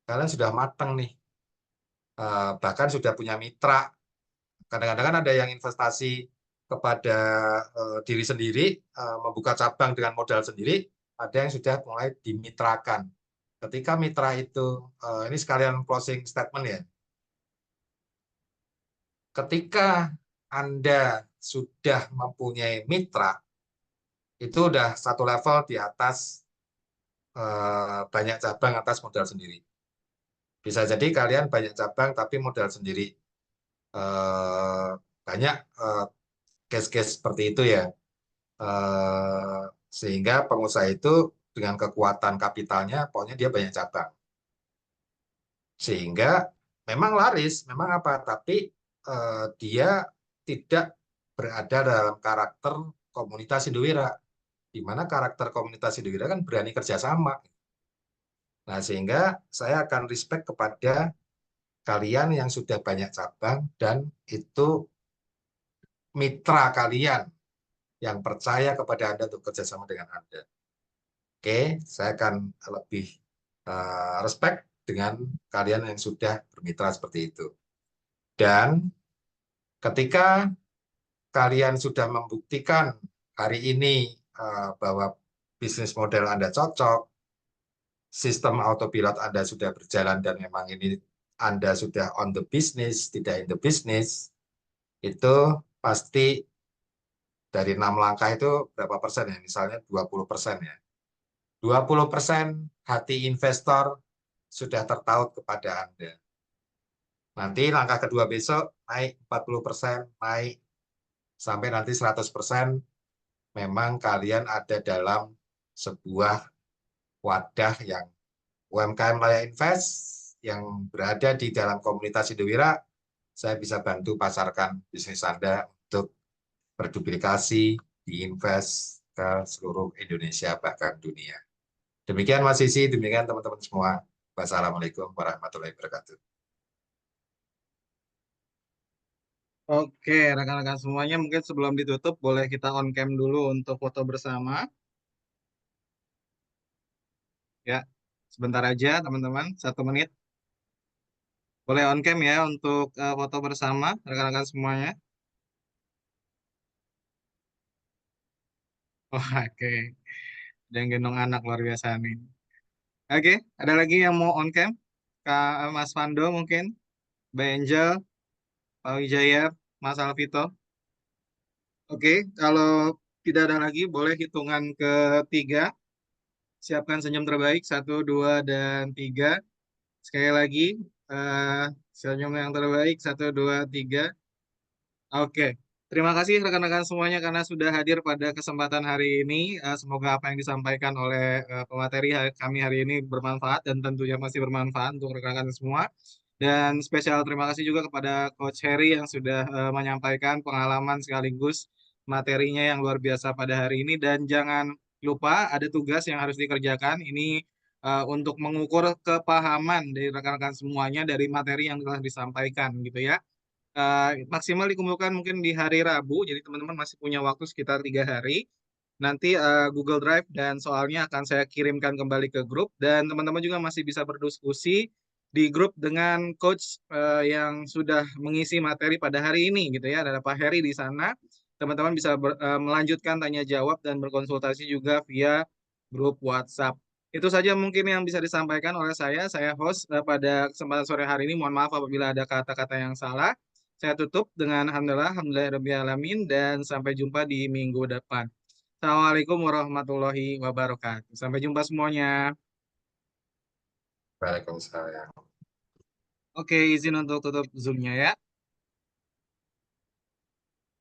A: kalian sudah matang nih, bahkan sudah punya mitra. Kadang-kadang kan ada yang investasi kepada diri sendiri, membuka cabang dengan modal sendiri, ada yang sudah mulai dimitrakan. Ketika mitra itu, ini sekalian closing statement ya, ketika Anda sudah mempunyai mitra, itu udah satu level di atas banyak cabang atas modal sendiri. Bisa jadi kalian banyak cabang tapi modal sendiri. Banyak case-case seperti itu ya. Sehingga pengusaha itu dengan kekuatan kapitalnya, pokoknya dia banyak cabang. Sehingga memang laris, memang apa, tapi dia tidak berada dalam karakter komunitas Indowira, di mana karakter komunitas Indowira kan berani kerjasama. Nah, sehingga saya akan respect kepada kalian yang sudah banyak cabang dan itu mitra kalian yang percaya kepada Anda untuk kerjasama dengan Anda. Oke, saya akan lebih respect dengan kalian yang sudah bermitra seperti itu. Dan ketika kalian sudah membuktikan hari ini bahwa bisnis model Anda cocok, sistem autopilot Anda sudah berjalan dan memang ini Anda sudah on the business, tidak in the business, itu pasti dari 6 langkah itu berapa persen ya? Misalnya 20% ya. 20% hati investor sudah tertaut kepada Anda. Nanti langkah kedua besok naik 40%, naik sampai nanti 100%, memang kalian ada dalam sebuah wadah yang UMKM layak invest, yang berada di dalam komunitas Indowira, saya bisa bantu pasarkan bisnis Anda untuk berduplikasi, diinvest ke seluruh Indonesia, bahkan dunia. Demikian Mas Sisi, demikian teman-teman semua. Wassalamualaikum warahmatullahi wabarakatuh.
C: Oke, rekan-rekan semuanya mungkin sebelum ditutup boleh kita on cam dulu untuk foto bersama. Ya, sebentar aja teman-teman, 1 menit. Boleh on cam ya untuk foto bersama rekan-rekan semuanya. Oh, oke, dan gendong anak luar biasa nih. Oke, ada lagi yang mau on cam? Kak Mas Fando mungkin, Mbak Angel, Pak Wijaya, Mas Alvito. Oke, kalau tidak ada lagi, boleh hitungan ketiga. Siapkan senyum terbaik, 1, 2, dan 3. Sekali lagi, senyum yang terbaik, 1, 2, 3. Oke, terima kasih rekan-rekan semuanya karena sudah hadir pada kesempatan hari ini. Semoga apa yang disampaikan oleh pemateri kami hari ini bermanfaat dan tentunya masih bermanfaat untuk rekan-rekan semua. Dan spesial terima kasih juga kepada Coach Heri yang sudah menyampaikan pengalaman sekaligus materinya yang luar biasa pada hari ini. Dan jangan lupa ada tugas yang harus dikerjakan. Ini untuk mengukur kepahaman dari rekan-rekan semuanya dari materi yang telah disampaikan gitu ya. Maksimal dikumpulkan mungkin di hari Rabu, jadi teman-teman masih punya waktu sekitar 3 hari. Nanti Google Drive dan soalnya akan saya kirimkan kembali ke grup, dan teman-teman juga masih bisa berdiskusi di grup dengan coach yang sudah mengisi materi pada hari ini gitu ya. Ada Pak Heri di sana. Teman-teman bisa melanjutkan tanya jawab dan berkonsultasi juga via grup WhatsApp. Itu saja mungkin yang bisa disampaikan oleh saya. Saya host pada kesempatan sore hari ini. Mohon maaf apabila ada kata-kata yang salah. Saya tutup dengan alhamdulillahirrahmanirrahim dan sampai jumpa di minggu depan. Assalamualaikum warahmatullahi wabarakatuh. Sampai jumpa semuanya.
A: Waalaikumsalam.
C: Oke, izin untuk tutup Zoom-nya ya.